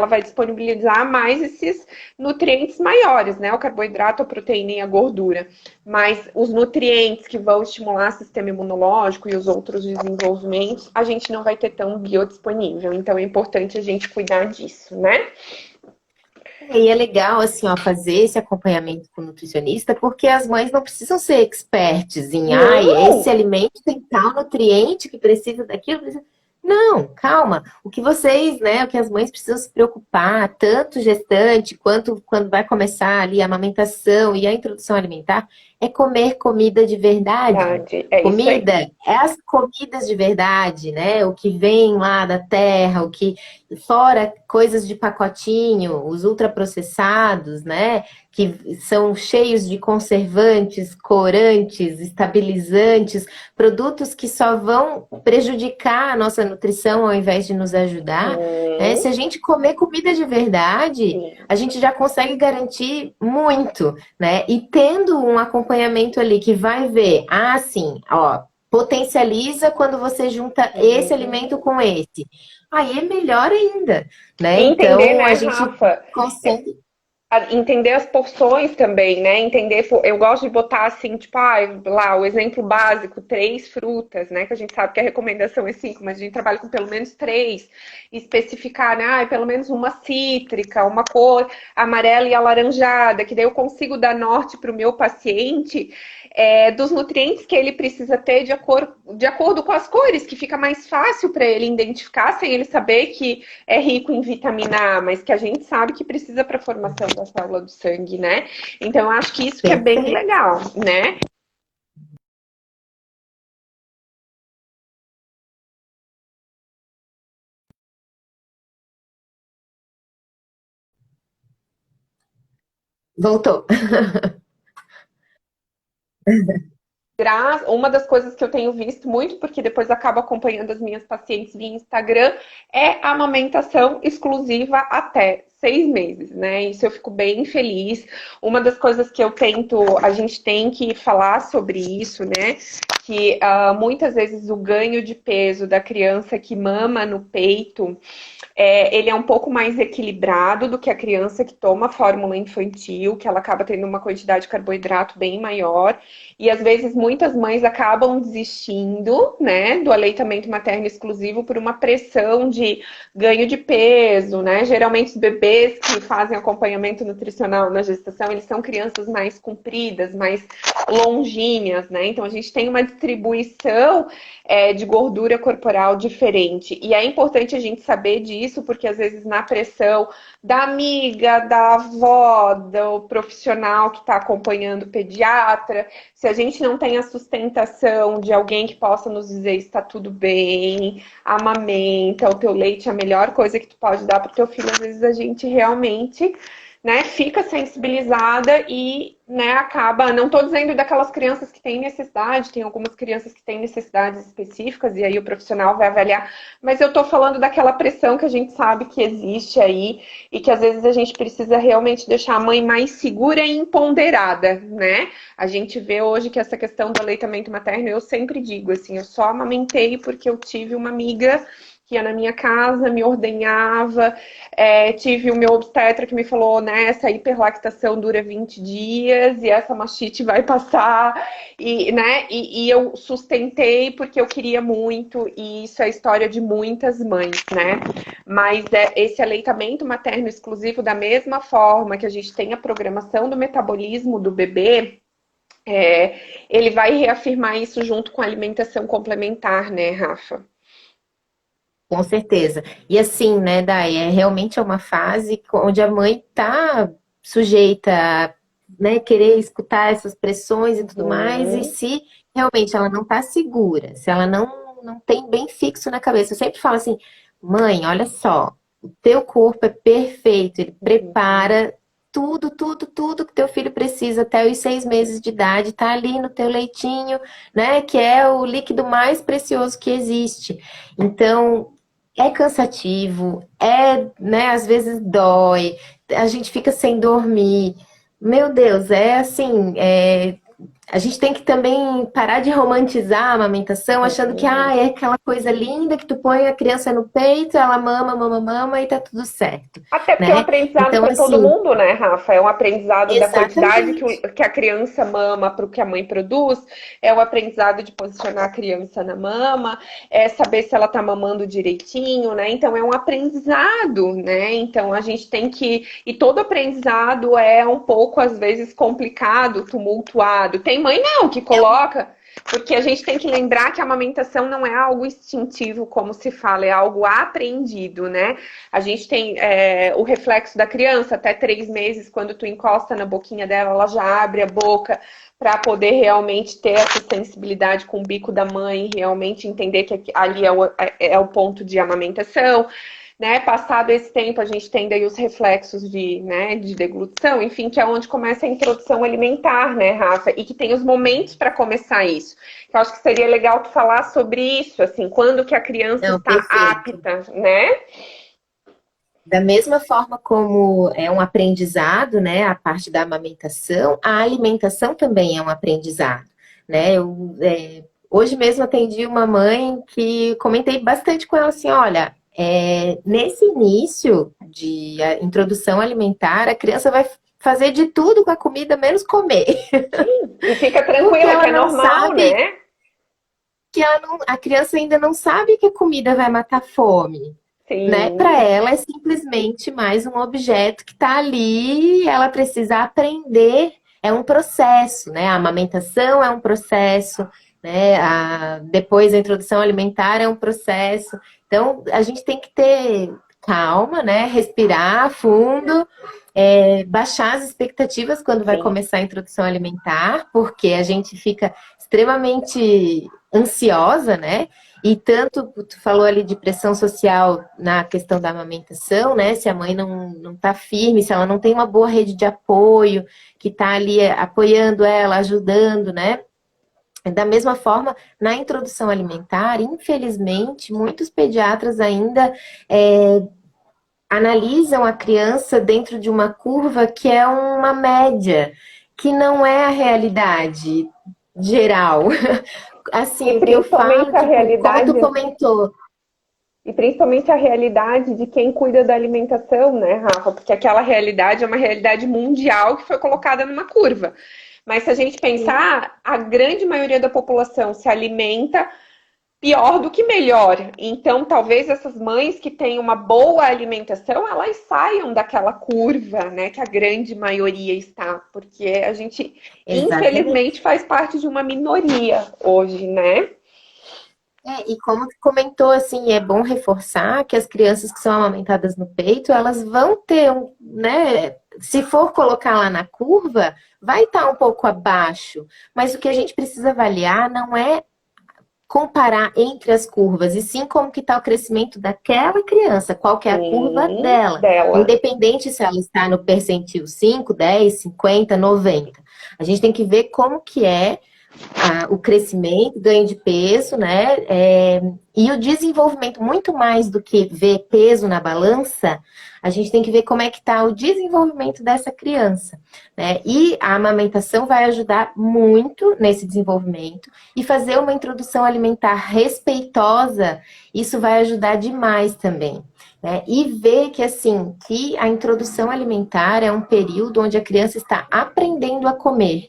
A: vai disponibilizar mais esses nutrientes maiores, né? O carboidrato, a proteína e a gordura. Mas os nutrientes que vão estimular o sistema imunológico e os outros desenvolvimentos, a gente não vai ter tão biodisponível. Então é importante a gente cuidar disso, né?
B: E é legal, assim, ó, fazer esse acompanhamento com o nutricionista, porque as mães não precisam ser expertes em, ai, esse
A: Não!
B: alimento tem tal nutriente que precisa daquilo. Não, calma. O que vocês, né, o que as mães precisam se preocupar, tanto gestante quanto quando vai começar ali a amamentação e a introdução alimentar, é comer comida de verdade.
A: Verdade, é isso aí.
B: Comida é as comidas de verdade, né? O que vem lá da terra, o que fora coisas de pacotinho, os ultraprocessados, né? Que são cheios de conservantes, corantes, estabilizantes, produtos que só vão prejudicar a nossa nutrição ao invés de nos ajudar, né? Se a gente comer comida de verdade, a gente já consegue garantir muito, né? E tendo um acompanhamento ali que vai ver, sim, ó, potencializa quando você junta esse alimento com esse. Aí é melhor ainda, né?
A: E entender,
B: Então
A: né,
B: a gente
A: Rafa?
B: consegue.
A: Entender as porções também, né? Entender, eu gosto de botar assim, tipo, lá, o exemplo básico, 3 frutas, né? Que a gente sabe que a recomendação é 5, mas a gente trabalha com pelo menos 3. Especificar, né? Pelo menos uma cítrica, uma cor amarela e alaranjada, que daí eu consigo dar norte para o meu paciente dos nutrientes que ele precisa ter de acordo com as cores, que fica mais fácil para ele identificar, sem ele saber que é rico em vitamina A, mas que a gente sabe que precisa para a formação da célula do sangue, né? Então, eu acho que isso que é bem
B: Perfeito.
A: legal, né?
B: Voltou.
A: Uma das coisas que eu tenho visto muito, porque depois acabo acompanhando as minhas pacientes via Instagram, é a amamentação exclusiva até 6 meses, né? Isso eu fico bem feliz. Uma das coisas que eu tento, a gente tem que falar sobre isso, né? Que muitas vezes o ganho de peso da criança que mama no peito ele é um pouco mais equilibrado do que a criança que toma fórmula infantil, que ela acaba tendo uma quantidade de carboidrato bem maior. E às vezes muitas mães acabam desistindo, né, do aleitamento materno exclusivo por uma pressão de ganho de peso, né? Geralmente os bebês que fazem acompanhamento nutricional na gestação, eles são crianças mais compridas, mais longínquas, né? Então a gente tem uma distribuição de gordura corporal diferente. E é importante a gente saber disso, porque às vezes na pressão da amiga, da avó, do profissional que está acompanhando o pediatra, se a gente não tem a sustentação de alguém que possa nos dizer está tudo bem, amamenta, o teu leite é a melhor coisa que tu pode dar para o teu filho, às vezes a gente realmente, né, fica sensibilizada e, né, acaba, não estou dizendo daquelas crianças que têm necessidade, tem algumas crianças que têm necessidades específicas e aí o profissional vai avaliar, mas eu estou falando daquela pressão que a gente sabe que existe aí e que às vezes a gente precisa realmente deixar a mãe mais segura e empoderada, né? A gente vê hoje que essa questão do aleitamento materno, eu sempre digo assim, eu só amamentei porque eu tive uma amiga que ia na minha casa, me ordenhava, tive o meu obstetra que me falou, né, essa hiperlactação dura 20 dias e essa mastite vai passar, e, né, e eu sustentei porque eu queria muito, e isso é a história de muitas mães, né, mas esse aleitamento materno exclusivo, da mesma forma que a gente tem a programação do metabolismo do bebê, ele vai reafirmar isso junto com a alimentação complementar, né, Rafa?
B: Com certeza. E assim, né, Dai, realmente é uma fase onde a mãe tá sujeita a, né, querer escutar essas pressões e tudo mais, e
A: Uhum.
B: se realmente ela não tá segura, se ela não tem bem fixo na cabeça, eu sempre falo assim, mãe, olha só, o teu corpo é perfeito, ele prepara tudo, tudo, tudo que teu filho precisa até os 6 meses de idade, tá ali no teu leitinho, né? Que é o líquido mais precioso que existe. Então, é cansativo, né? Às vezes dói, a gente fica sem dormir. Meu Deus, é assim, a gente tem que também parar de romantizar a amamentação, achando que é aquela coisa linda que tu põe a criança no peito, ela mama, mama, mama e tá tudo certo,
A: Até porque é um
B: né?
A: aprendizado
B: Então,
A: para todo
B: assim,
A: mundo, né, Rafa? É um aprendizado da quantidade
B: exatamente.
A: que a criança mama para o que a mãe produz, é o aprendizado de posicionar a criança na mama, é saber se ela está mamando direitinho, né? Então é um aprendizado, né? Então a gente tem que. E todo aprendizado é um pouco, às vezes, complicado, tumultuado. Tem mãe não, que
B: É um
A: coloca. Porque a gente tem que lembrar que a amamentação não é algo instintivo, como se fala, é algo aprendido, né? A gente tem o reflexo da criança, até 3 meses, quando tu encosta na boquinha dela, ela já abre a boca para poder realmente ter essa sensibilidade com o bico da mãe, realmente entender que ali é o ponto de amamentação. Né, passado esse tempo, a gente tem daí os reflexos de deglutição, enfim, que é onde começa a introdução alimentar, né, Rafa? E que tem os momentos para começar isso. Eu acho que seria legal tu falar sobre isso, assim, quando que a criança
B: Não,
A: está
B: perfeito.
A: apta, né?
B: Da mesma forma como é um aprendizado, né, a parte da amamentação, a alimentação também é um aprendizado, né? Hoje mesmo atendi uma mãe que comentei bastante com ela assim, olha, nesse início de introdução alimentar, a criança vai fazer de tudo com a comida, menos comer,
A: E fica
B: porque
A: tranquila, que
B: ela
A: é
B: não
A: normal,
B: sabe
A: né?
B: a criança ainda não sabe que a comida vai matar fome, né? Para
A: Sim,
B: ela é simplesmente mais um objeto que está ali, ela precisa aprender, é um processo, né? A amamentação é um processo, né? Depois a introdução alimentar é um processo. Então a gente tem que ter calma, né? Respirar fundo, baixar as expectativas quando vai
A: sim.
B: começar a introdução alimentar, porque a gente fica extremamente ansiosa, né? E tanto, tu falou ali de pressão social na questão da amamentação, né? Se a mãe não tá firme, se ela não tem uma boa rede de apoio, que tá ali apoiando ela, ajudando, né? Da mesma forma, na introdução alimentar, infelizmente, muitos pediatras ainda analisam a criança dentro de uma curva que é uma média, que não é a realidade geral.
A: E
B: Assim, o que eu falo,
A: principalmente a
B: tipo, como tu
A: realidade,
B: comentou,
A: e principalmente a realidade de quem cuida da alimentação, né, Rafa? Porque aquela realidade é uma realidade mundial que foi colocada numa curva. Mas se a gente pensar, a grande maioria da população se alimenta pior do que melhor. Então, talvez essas mães que têm uma boa alimentação, elas saiam daquela curva, né, que a grande maioria está, porque a gente, infelizmente,
B: exatamente.
A: faz parte de uma minoria hoje, né?
B: E como tu comentou, assim, é bom reforçar que as crianças que são amamentadas no peito, elas vão ter né? Se for colocar lá na curva, vai estar um pouco abaixo. Mas o que a gente precisa avaliar não é comparar entre as curvas, e sim como que está o crescimento daquela criança, qual que é a curva
A: Sim,
B: dela,
A: dela.
B: independente se ela está no percentil 5, 10, 50, 90. A gente tem que ver como que é o crescimento, ganho de peso, né? E o desenvolvimento, muito mais do que ver peso na balança, a gente tem que ver como é que está o desenvolvimento dessa criança, né? E a amamentação vai ajudar muito nesse desenvolvimento e fazer uma introdução alimentar respeitosa, isso vai ajudar demais também. Né? E ver que assim, que a introdução alimentar é um período onde a criança está aprendendo a comer.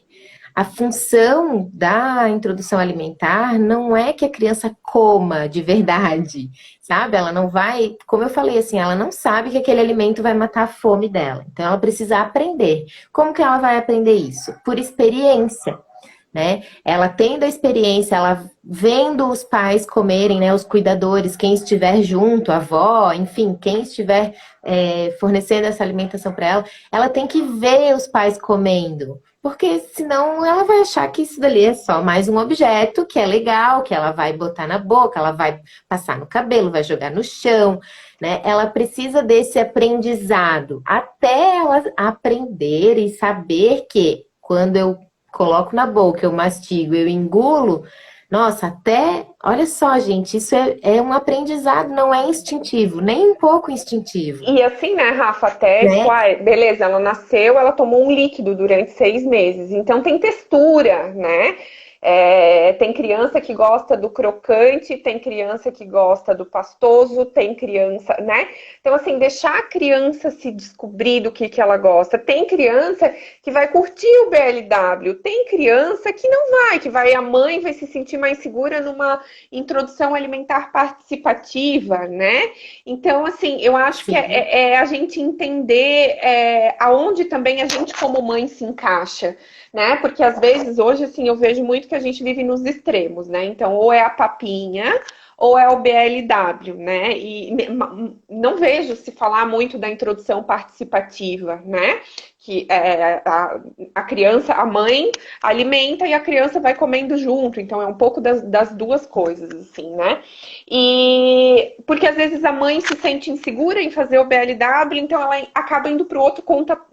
B: A função da introdução alimentar não é que a criança coma de verdade, sabe? Ela não vai, como eu falei assim, ela não sabe que aquele alimento vai matar a fome dela. Então ela precisa aprender. Como que ela vai aprender isso? Por experiência. Né? Ela tendo a experiência, ela vendo os pais comerem, né? Os cuidadores, quem estiver junto, a avó, enfim, quem estiver fornecendo essa alimentação para ela, ela tem que ver os pais comendo, porque senão ela vai achar que isso dali é só mais um objeto que é legal, que ela vai botar na boca, ela vai passar no cabelo, vai jogar no chão, né? Ela precisa desse aprendizado até ela aprender e saber que quando eu coloco na boca, eu mastigo, eu engulo, nossa, até, olha só, gente, isso é um aprendizado, não é instintivo, nem um pouco instintivo,
A: E assim, né, Rafa, até, tipo,
B: né?
A: beleza, ela nasceu, ela tomou um líquido durante 6 meses, então tem textura, né? Tem criança que gosta do crocante, tem criança que gosta do pastoso, tem criança, né? Então, assim, deixar a criança se descobrir do que ela gosta. Tem criança que vai curtir o BLW, tem criança que não vai, a mãe vai se sentir mais segura numa introdução alimentar participativa, né? Então, assim, eu acho que
B: Sim.
A: é a gente entender aonde também a gente, como mãe, se encaixa, né? Porque às vezes, hoje, assim, eu vejo muito que a gente vive nos extremos, né? Então, ou é a papinha, ou é o BLW, né? E não vejo se falar muito da introdução participativa, né? Que a criança, a mãe alimenta e a criança vai comendo junto. Então é um pouco das duas coisas, assim, né? E porque às vezes a mãe se sente insegura em fazer o BLW, então ela acaba indo para o outro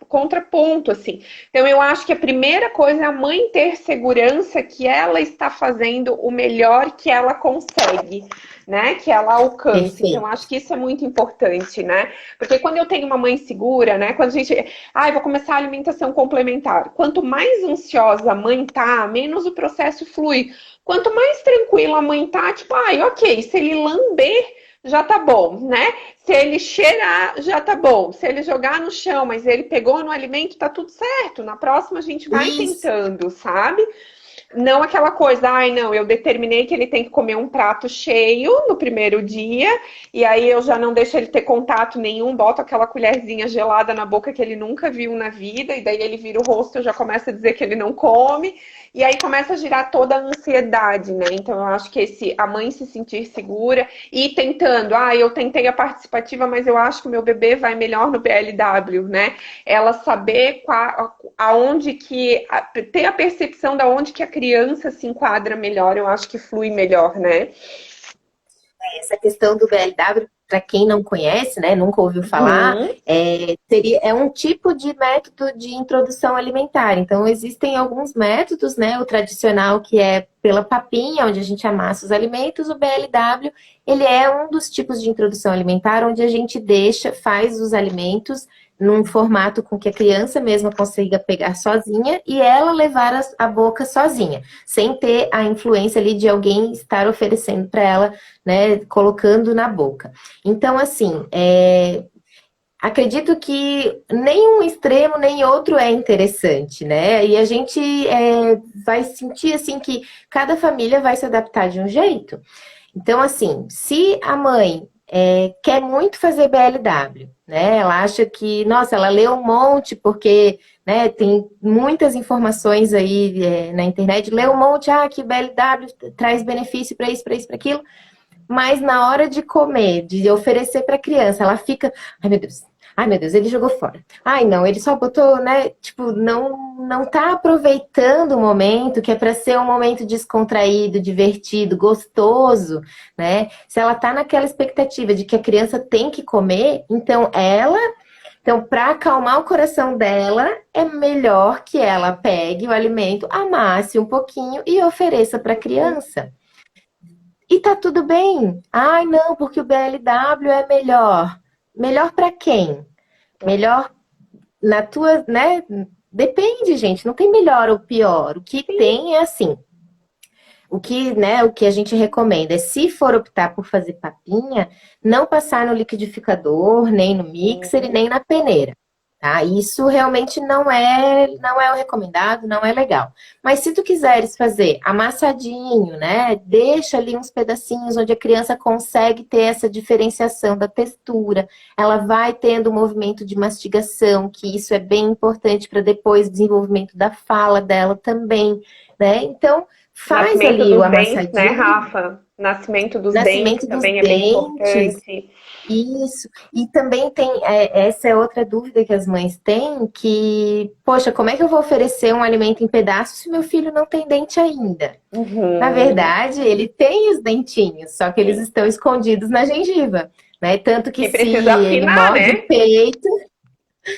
A: contraponto, assim. Então eu acho que a primeira coisa é a mãe ter segurança que ela está fazendo o melhor que ela consegue, né? Que ela alcance. Então,
B: Perfeito.
A: acho que isso é muito importante, né? Porque quando eu tenho uma mãe segura, né? Quando a gente. Eu vou começar a alimentação complementar. Quanto mais ansiosa a mãe tá, menos o processo flui. Quanto mais tranquila a mãe tá, tipo, ok, se ele lamber, já tá bom, né? Se ele cheirar, já tá bom. Se ele jogar no chão, mas ele pegou no alimento, tá tudo certo. Na próxima a gente vai
B: Isso.
A: tentando, sabe? Não aquela coisa, não, eu determinei que ele tem que comer um prato cheio no primeiro dia, e aí eu já não deixo ele ter contato nenhum, boto aquela colherzinha gelada na boca que ele nunca viu na vida, e daí ele vira o rosto, eu já começo a dizer que ele não come, e aí começa a girar toda a ansiedade, né? Então eu acho que a mãe se sentir segura e tentando, eu tentei a participativa, mas eu acho que o meu bebê vai melhor no BLW, né? Ela saber aonde que ter a percepção da onde que a criança se enquadra melhor, eu acho que flui melhor, né?
B: Essa questão do BLW, para quem não conhece, né, nunca ouviu falar,
A: Uhum.
B: é um tipo de método de introdução alimentar. Então, existem alguns métodos, né, o tradicional que é pela papinha, onde a gente amassa os alimentos, o BLW, ele é um dos tipos de introdução alimentar onde a gente faz os alimentos num formato com que a criança mesma consiga pegar sozinha e ela levar a boca sozinha, sem ter a influência ali de alguém estar oferecendo para ela, né, colocando na boca. Então, assim, acredito que nem um extremo nem outro é interessante, né? E a gente vai sentir, assim, que cada família vai se adaptar de um jeito. Então, assim, se a mãe quer muito fazer BLW, né? Ela acha que, nossa, ela leu um monte porque, né, tem muitas informações aí na internet, leu um monte, que BLW traz benefício para isso, para isso, para aquilo, mas na hora de comer, de oferecer para a criança, ela fica, ai meu Deus, ele jogou fora. Ai não, ele só botou, né? Tipo, não tá aproveitando o momento que é para ser um momento descontraído, divertido, gostoso, né? Se ela tá naquela expectativa de que a criança tem que comer, então, para acalmar o coração dela, é melhor que ela pegue o alimento, amasse um pouquinho e ofereça para a criança. E tá tudo bem. Ai, não, porque o BLW é melhor. Melhor para quem? Melhor na tua, né? Depende, gente. Não tem melhor ou pior. O que tem é assim. O que a gente recomenda é, se for optar por fazer papinha, não passar no liquidificador, nem no mixer e nem na peneira. Tá? Isso realmente não é o recomendado, não é legal. Mas se tu quiseres fazer amassadinho, né? Deixa ali uns pedacinhos onde a criança consegue ter essa diferenciação da textura. Ela vai tendo o movimento de mastigação, que isso é bem importante para depois o desenvolvimento da fala dela também, né? Então, faz
A: Nascimento
B: ali o
A: dos dentes, né,
B: amassadinho,
A: Rafa? Nascimento dos dentes
B: nascimento dos
A: também é bem
B: dentes.
A: importante.
B: Isso. E também tem, essa é outra dúvida que as mães têm, que, poxa, como é que eu vou oferecer um alimento em pedaços se meu filho não tem dente ainda? Na
A: Uhum.
B: verdade, ele tem os dentinhos, só que eles estão escondidos na gengiva. né? Tanto que
A: Que
B: se
A: precisa
B: ele
A: afinar,
B: morde
A: né?
B: o peito,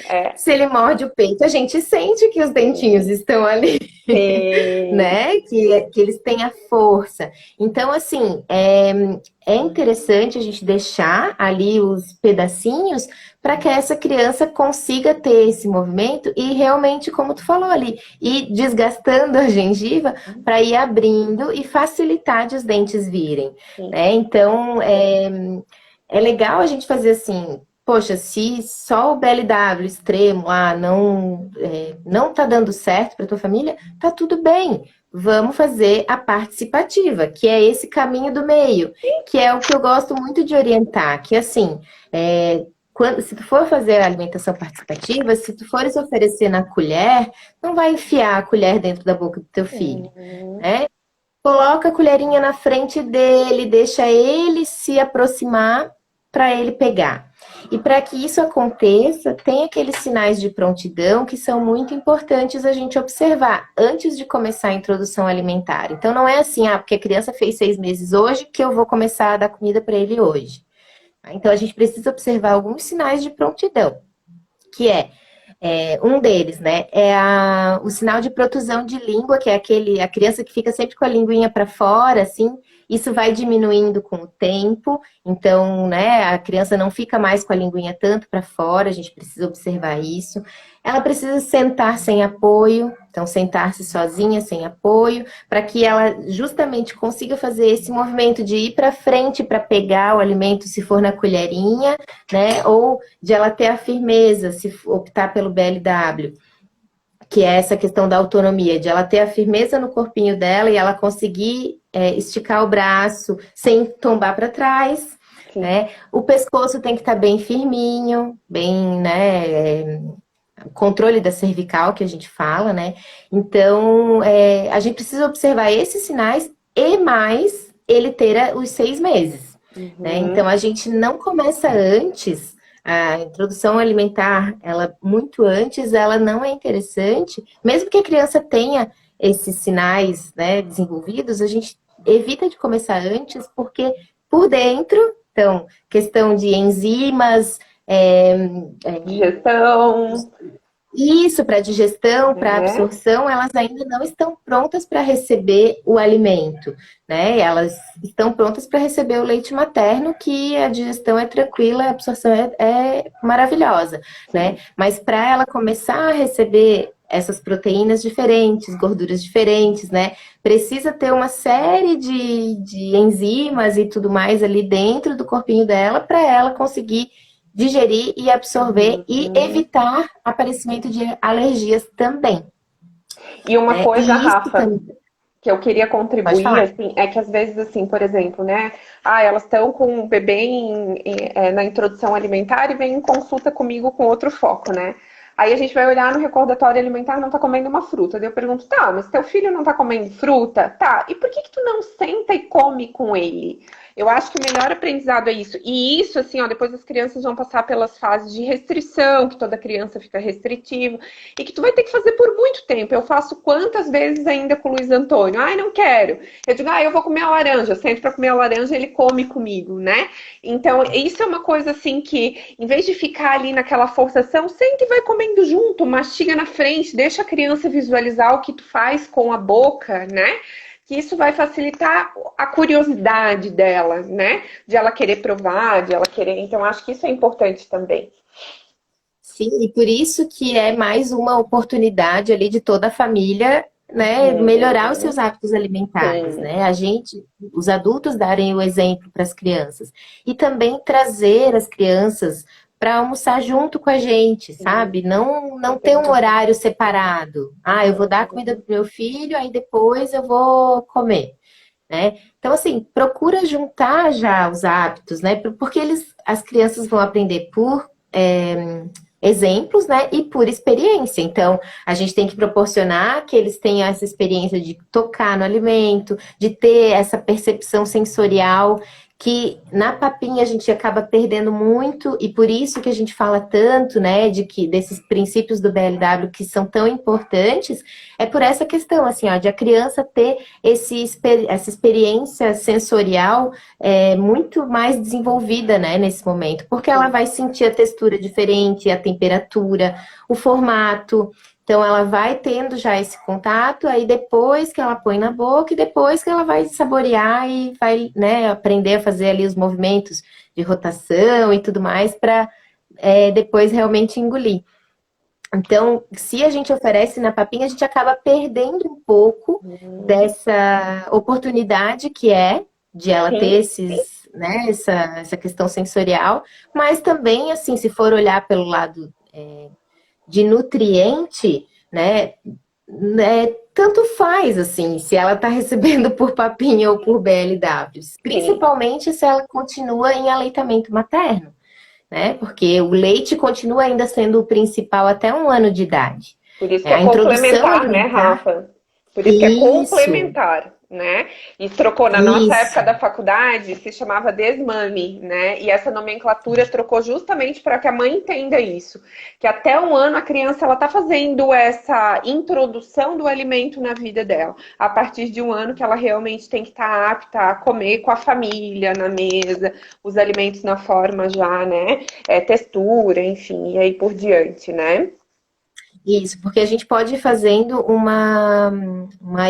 A: É.
B: se ele morde o peito, a gente sente que os dentinhos estão ali,
A: Sim.
B: né? Que eles têm a força. Então, assim, é interessante a gente deixar ali os pedacinhos para que essa criança consiga ter esse movimento e realmente, como tu falou ali, ir desgastando a gengiva para ir abrindo e facilitar de os dentes virem,
A: Sim.
B: né? Então, é legal a gente fazer assim. Poxa, se só o BLW extremo não tá dando certo para tua família, tá tudo bem. Vamos fazer a participativa, que é esse caminho do meio, que é o que eu gosto muito de orientar, que assim, se tu for fazer a alimentação participativa, se tu fores oferecer na colher, não vai enfiar a colher dentro da boca do teu filho,
A: Uhum.
B: né? Coloca a colherinha na frente dele, deixa ele se aproximar para ele pegar. E para que isso aconteça, tem aqueles sinais de prontidão que são muito importantes a gente observar antes de começar a introdução alimentar. Então não é assim, porque a criança fez 6 meses hoje que eu vou começar a dar comida para ele hoje. Então a gente precisa observar alguns sinais de prontidão, que um deles, né, o sinal de protusão de língua, que é a criança que fica sempre com a linguinha para fora, assim, isso vai diminuindo com o tempo, então, né, a criança não fica mais com a linguinha tanto para fora, a gente precisa observar isso. Ela precisa sentar sem apoio, então sentar-se sozinha, sem apoio, para que ela justamente consiga fazer esse movimento de ir para frente para pegar o alimento, se for na colherinha, né, ou de ela ter a firmeza, se optar pelo BLW, que é essa questão da autonomia, de ela ter a firmeza no corpinho dela e ela conseguir esticar o braço sem tombar para trás, né? O pescoço tem que estar bem firminho, bem, né? Controle da cervical que a gente fala, né? Então, a gente precisa observar esses sinais e mais ele ter os 6 meses, né? Então, a gente não começa antes. A introdução alimentar, ela muito antes, ela não é interessante, mesmo que a criança tenha esses sinais, né, desenvolvidos, a gente evita de começar antes, porque por dentro, então, questão de enzimas,
A: Digestão.
B: isso, para digestão, para
A: Né?
B: absorção, elas ainda não estão prontas para receber o alimento, né? Elas estão prontas para receber o leite materno, que a digestão é tranquila, a absorção é maravilhosa, né? Mas para ela começar a receber essas proteínas diferentes, gorduras diferentes, né? Precisa ter uma série de enzimas e tudo mais ali dentro do corpinho dela para ela conseguir digerir e absorver e evitar aparecimento de alergias também.
A: E uma coisa,
B: E isso
A: Rafa,
B: também.
A: que eu queria
B: Pode
A: contribuir,
B: falar.
A: assim, é que às vezes, assim, por exemplo, né? Elas estão com o bebê na introdução alimentar e vem em consulta comigo com outro foco, né? Aí a gente vai olhar no recordatório alimentar, não tá comendo uma fruta. Daí eu pergunto, tá, mas teu filho não tá comendo fruta? Tá, e por que tu não senta e come com ele? Eu acho que o melhor aprendizado é isso. E isso, assim, ó, depois as crianças vão passar pelas fases de restrição, que toda criança fica restritiva, e que tu vai ter que fazer por muito tempo. Eu faço quantas vezes ainda com o Luiz Antônio? Ai, não quero. Eu digo, eu vou comer a laranja. Eu sento pra comer a laranja, ele come comigo, né? Então, isso é uma coisa, assim, que em vez de ficar ali naquela forçação, senta e vai comendo junto, mastiga na frente, deixa a criança visualizar o que tu faz com a boca, né? Que isso vai facilitar a curiosidade dela, né? De ela querer provar, de ela querer. Então, acho que isso é importante também.
B: Sim, e por isso que é mais uma oportunidade ali de toda a família, né, melhorar os seus hábitos alimentares,
A: Sim.
B: né? A gente, os adultos darem o exemplo para as crianças e também trazer as crianças para almoçar junto com a gente, sabe? Não ter um horário separado. Eu vou dar comida pro meu filho, aí depois eu vou comer, né? Então, assim, procura juntar já os hábitos, né? Porque as crianças vão aprender por exemplos, né? E por experiência. Então, a gente tem que proporcionar que eles tenham essa experiência de tocar no alimento, de ter essa percepção sensorial, que na papinha a gente acaba perdendo muito, e por isso que a gente fala tanto, né, desses princípios do BLW que são tão importantes, é por essa questão, assim, ó, de a criança ter essa experiência sensorial muito mais desenvolvida, né, nesse momento, porque ela vai sentir a textura diferente, a temperatura, o formato. Então, ela vai tendo já esse contato, aí depois que ela põe na boca e depois que ela vai saborear e vai, né, aprender a fazer ali os movimentos de rotação e tudo mais para depois realmente engolir. Então, se a gente oferece na papinha, a gente acaba perdendo um pouco dessa oportunidade que é de ela ter esses, né, essa questão sensorial, mas também, assim, se for olhar pelo lado de nutriente, né, tanto faz, assim, se ela está recebendo por papinha ou por BLWs. Principalmente se ela continua em aleitamento materno, né? Porque o leite continua ainda sendo o principal até 1 ano de idade.
A: Por isso que é complementar, né, Rafa? Por isso que é complementar, né? E trocou, na nossa época da faculdade, se chamava desmame, né? E essa nomenclatura trocou justamente para que a mãe entenda isso. Que até 1 ano a criança, ela tá fazendo essa introdução do alimento na vida dela. A partir de 1 ano que ela realmente tem que estar apta a comer com a família, na mesa, os alimentos na forma já, né? Textura, enfim, e aí por diante, né?
B: Isso, porque a gente pode ir fazendo uma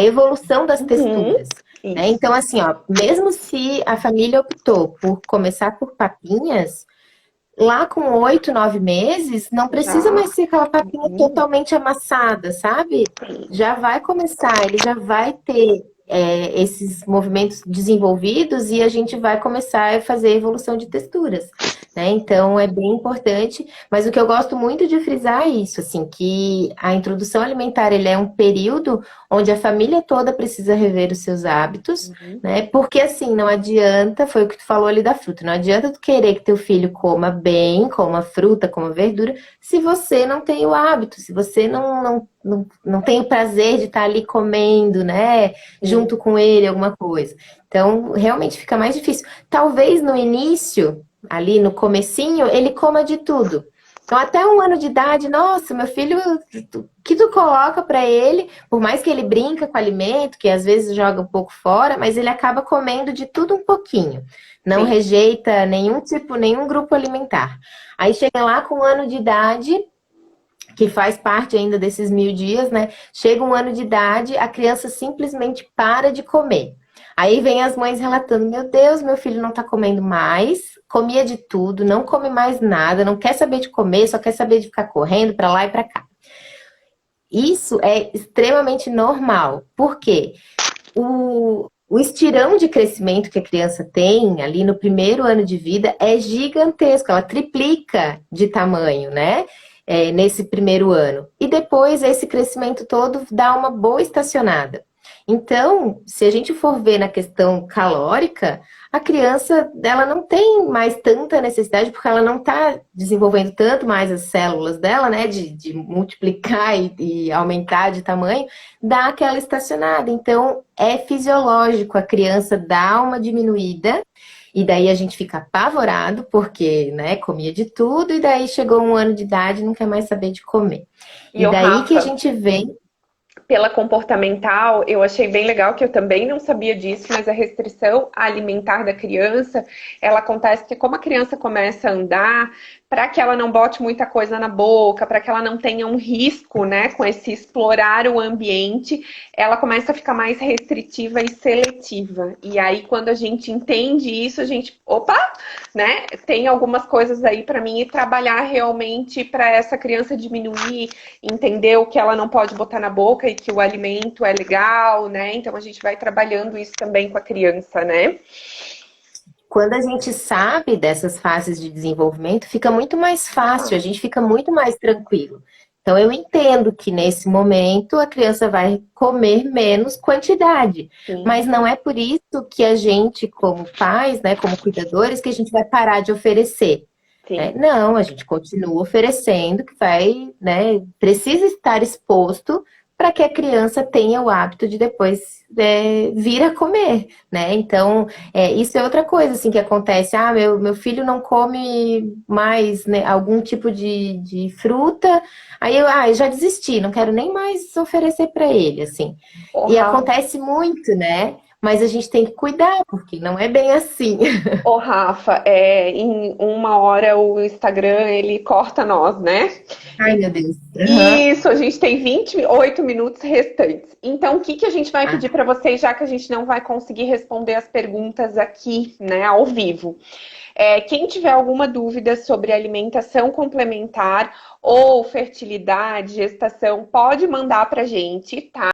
B: evolução das texturas. Né? Então, assim, ó, mesmo se a família optou por começar por papinhas, lá com 8, 9 meses, não precisa mais ser aquela papinha totalmente amassada, sabe? Já vai começar, ele já vai ter esses movimentos desenvolvidos e a gente vai começar a fazer a evolução de texturas. Né? Então, é bem importante, mas o que eu gosto muito de frisar é isso, assim, que a introdução alimentar, ele é um período onde a família toda precisa rever os seus hábitos, né? Porque, assim, não adianta, foi o que tu falou ali da fruta, não adianta tu querer que teu filho coma bem, coma fruta, coma verdura, se você não tem o hábito, se você não tem o prazer de estar ali comendo, né? Junto com ele, alguma coisa. Então, realmente fica mais difícil. Talvez no início, ali no comecinho, ele coma de tudo. Então, até 1 ano de idade, nossa, meu filho, o que tu coloca para ele, por mais que ele brinca com alimento, que às vezes joga um pouco fora, mas ele acaba comendo de tudo um pouquinho. Não rejeita nenhum grupo alimentar. Aí chega lá com 1 ano de idade, que faz parte ainda desses 1000 dias, né? Chega 1 ano de idade, a criança simplesmente para de comer. Aí vem as mães relatando, meu Deus, meu filho não tá comendo mais, comia de tudo, não come mais nada, não quer saber de comer, só quer saber de ficar correndo para lá e para cá. Isso é extremamente normal. Por quê? O estirão de crescimento que a criança tem ali no primeiro ano de vida é gigantesco, ela triplica de tamanho, né? Nesse primeiro ano. E depois esse crescimento todo dá uma boa estacionada. Então, se a gente for ver na questão calórica, a criança ela não tem mais tanta necessidade, porque ela não está desenvolvendo tanto mais as células dela, né? De multiplicar e aumentar de tamanho, dá aquela estacionada. Então, é fisiológico a criança dar uma diminuída. E daí a gente fica apavorado, porque, né, comia de tudo, e daí chegou 1 ano de idade e não quer mais saber de comer. E daí, Rafa, que a gente vê...
A: Pela comportamental, eu achei bem legal, que eu também não sabia disso, mas a restrição alimentar da criança, ela acontece porque como a criança começa a andar, para que ela não bote muita coisa na boca, para que ela não tenha um risco, né, com esse explorar o ambiente, ela começa a ficar mais restritiva e seletiva. E aí, quando a gente entende isso, a gente, opa, né, tem algumas coisas aí para mim, e trabalhar realmente para essa criança diminuir, entender o que ela não pode botar na boca e que o alimento é legal, né? Então a gente vai trabalhando isso também com a criança, né?
B: Quando a gente sabe dessas fases de desenvolvimento, fica muito mais fácil, a gente fica muito mais tranquilo. Então, eu entendo que nesse momento a criança vai comer menos quantidade. Sim. Mas não é por isso que a gente, como pais, né, como cuidadores, que a gente vai parar de oferecer. Não, a gente continua oferecendo, que vai, né, precisa estar exposto para que a criança tenha o hábito de depois vir a comer, né? Então, isso é outra coisa assim que acontece. Ah, meu filho não come mais, né, algum tipo de fruta. Aí eu já desisti, não quero nem mais oferecer para ele, assim.
A: Ô,
B: E
A: Rafa,
B: acontece muito, né? Mas a gente tem que cuidar, porque não é bem assim.
A: ô, Rafa, em uma hora o Instagram ele corta nós, né?
B: Ai, meu Deus. Aham.
A: Isso, a gente tem 28 minutos restantes. Então, o que que a gente vai
B: Ah,
A: pedir para vocês, já que a gente não vai conseguir responder as perguntas aqui, né, ao vivo? Quem tiver alguma dúvida sobre alimentação complementar ou fertilidade, gestação, pode mandar para a gente, tá?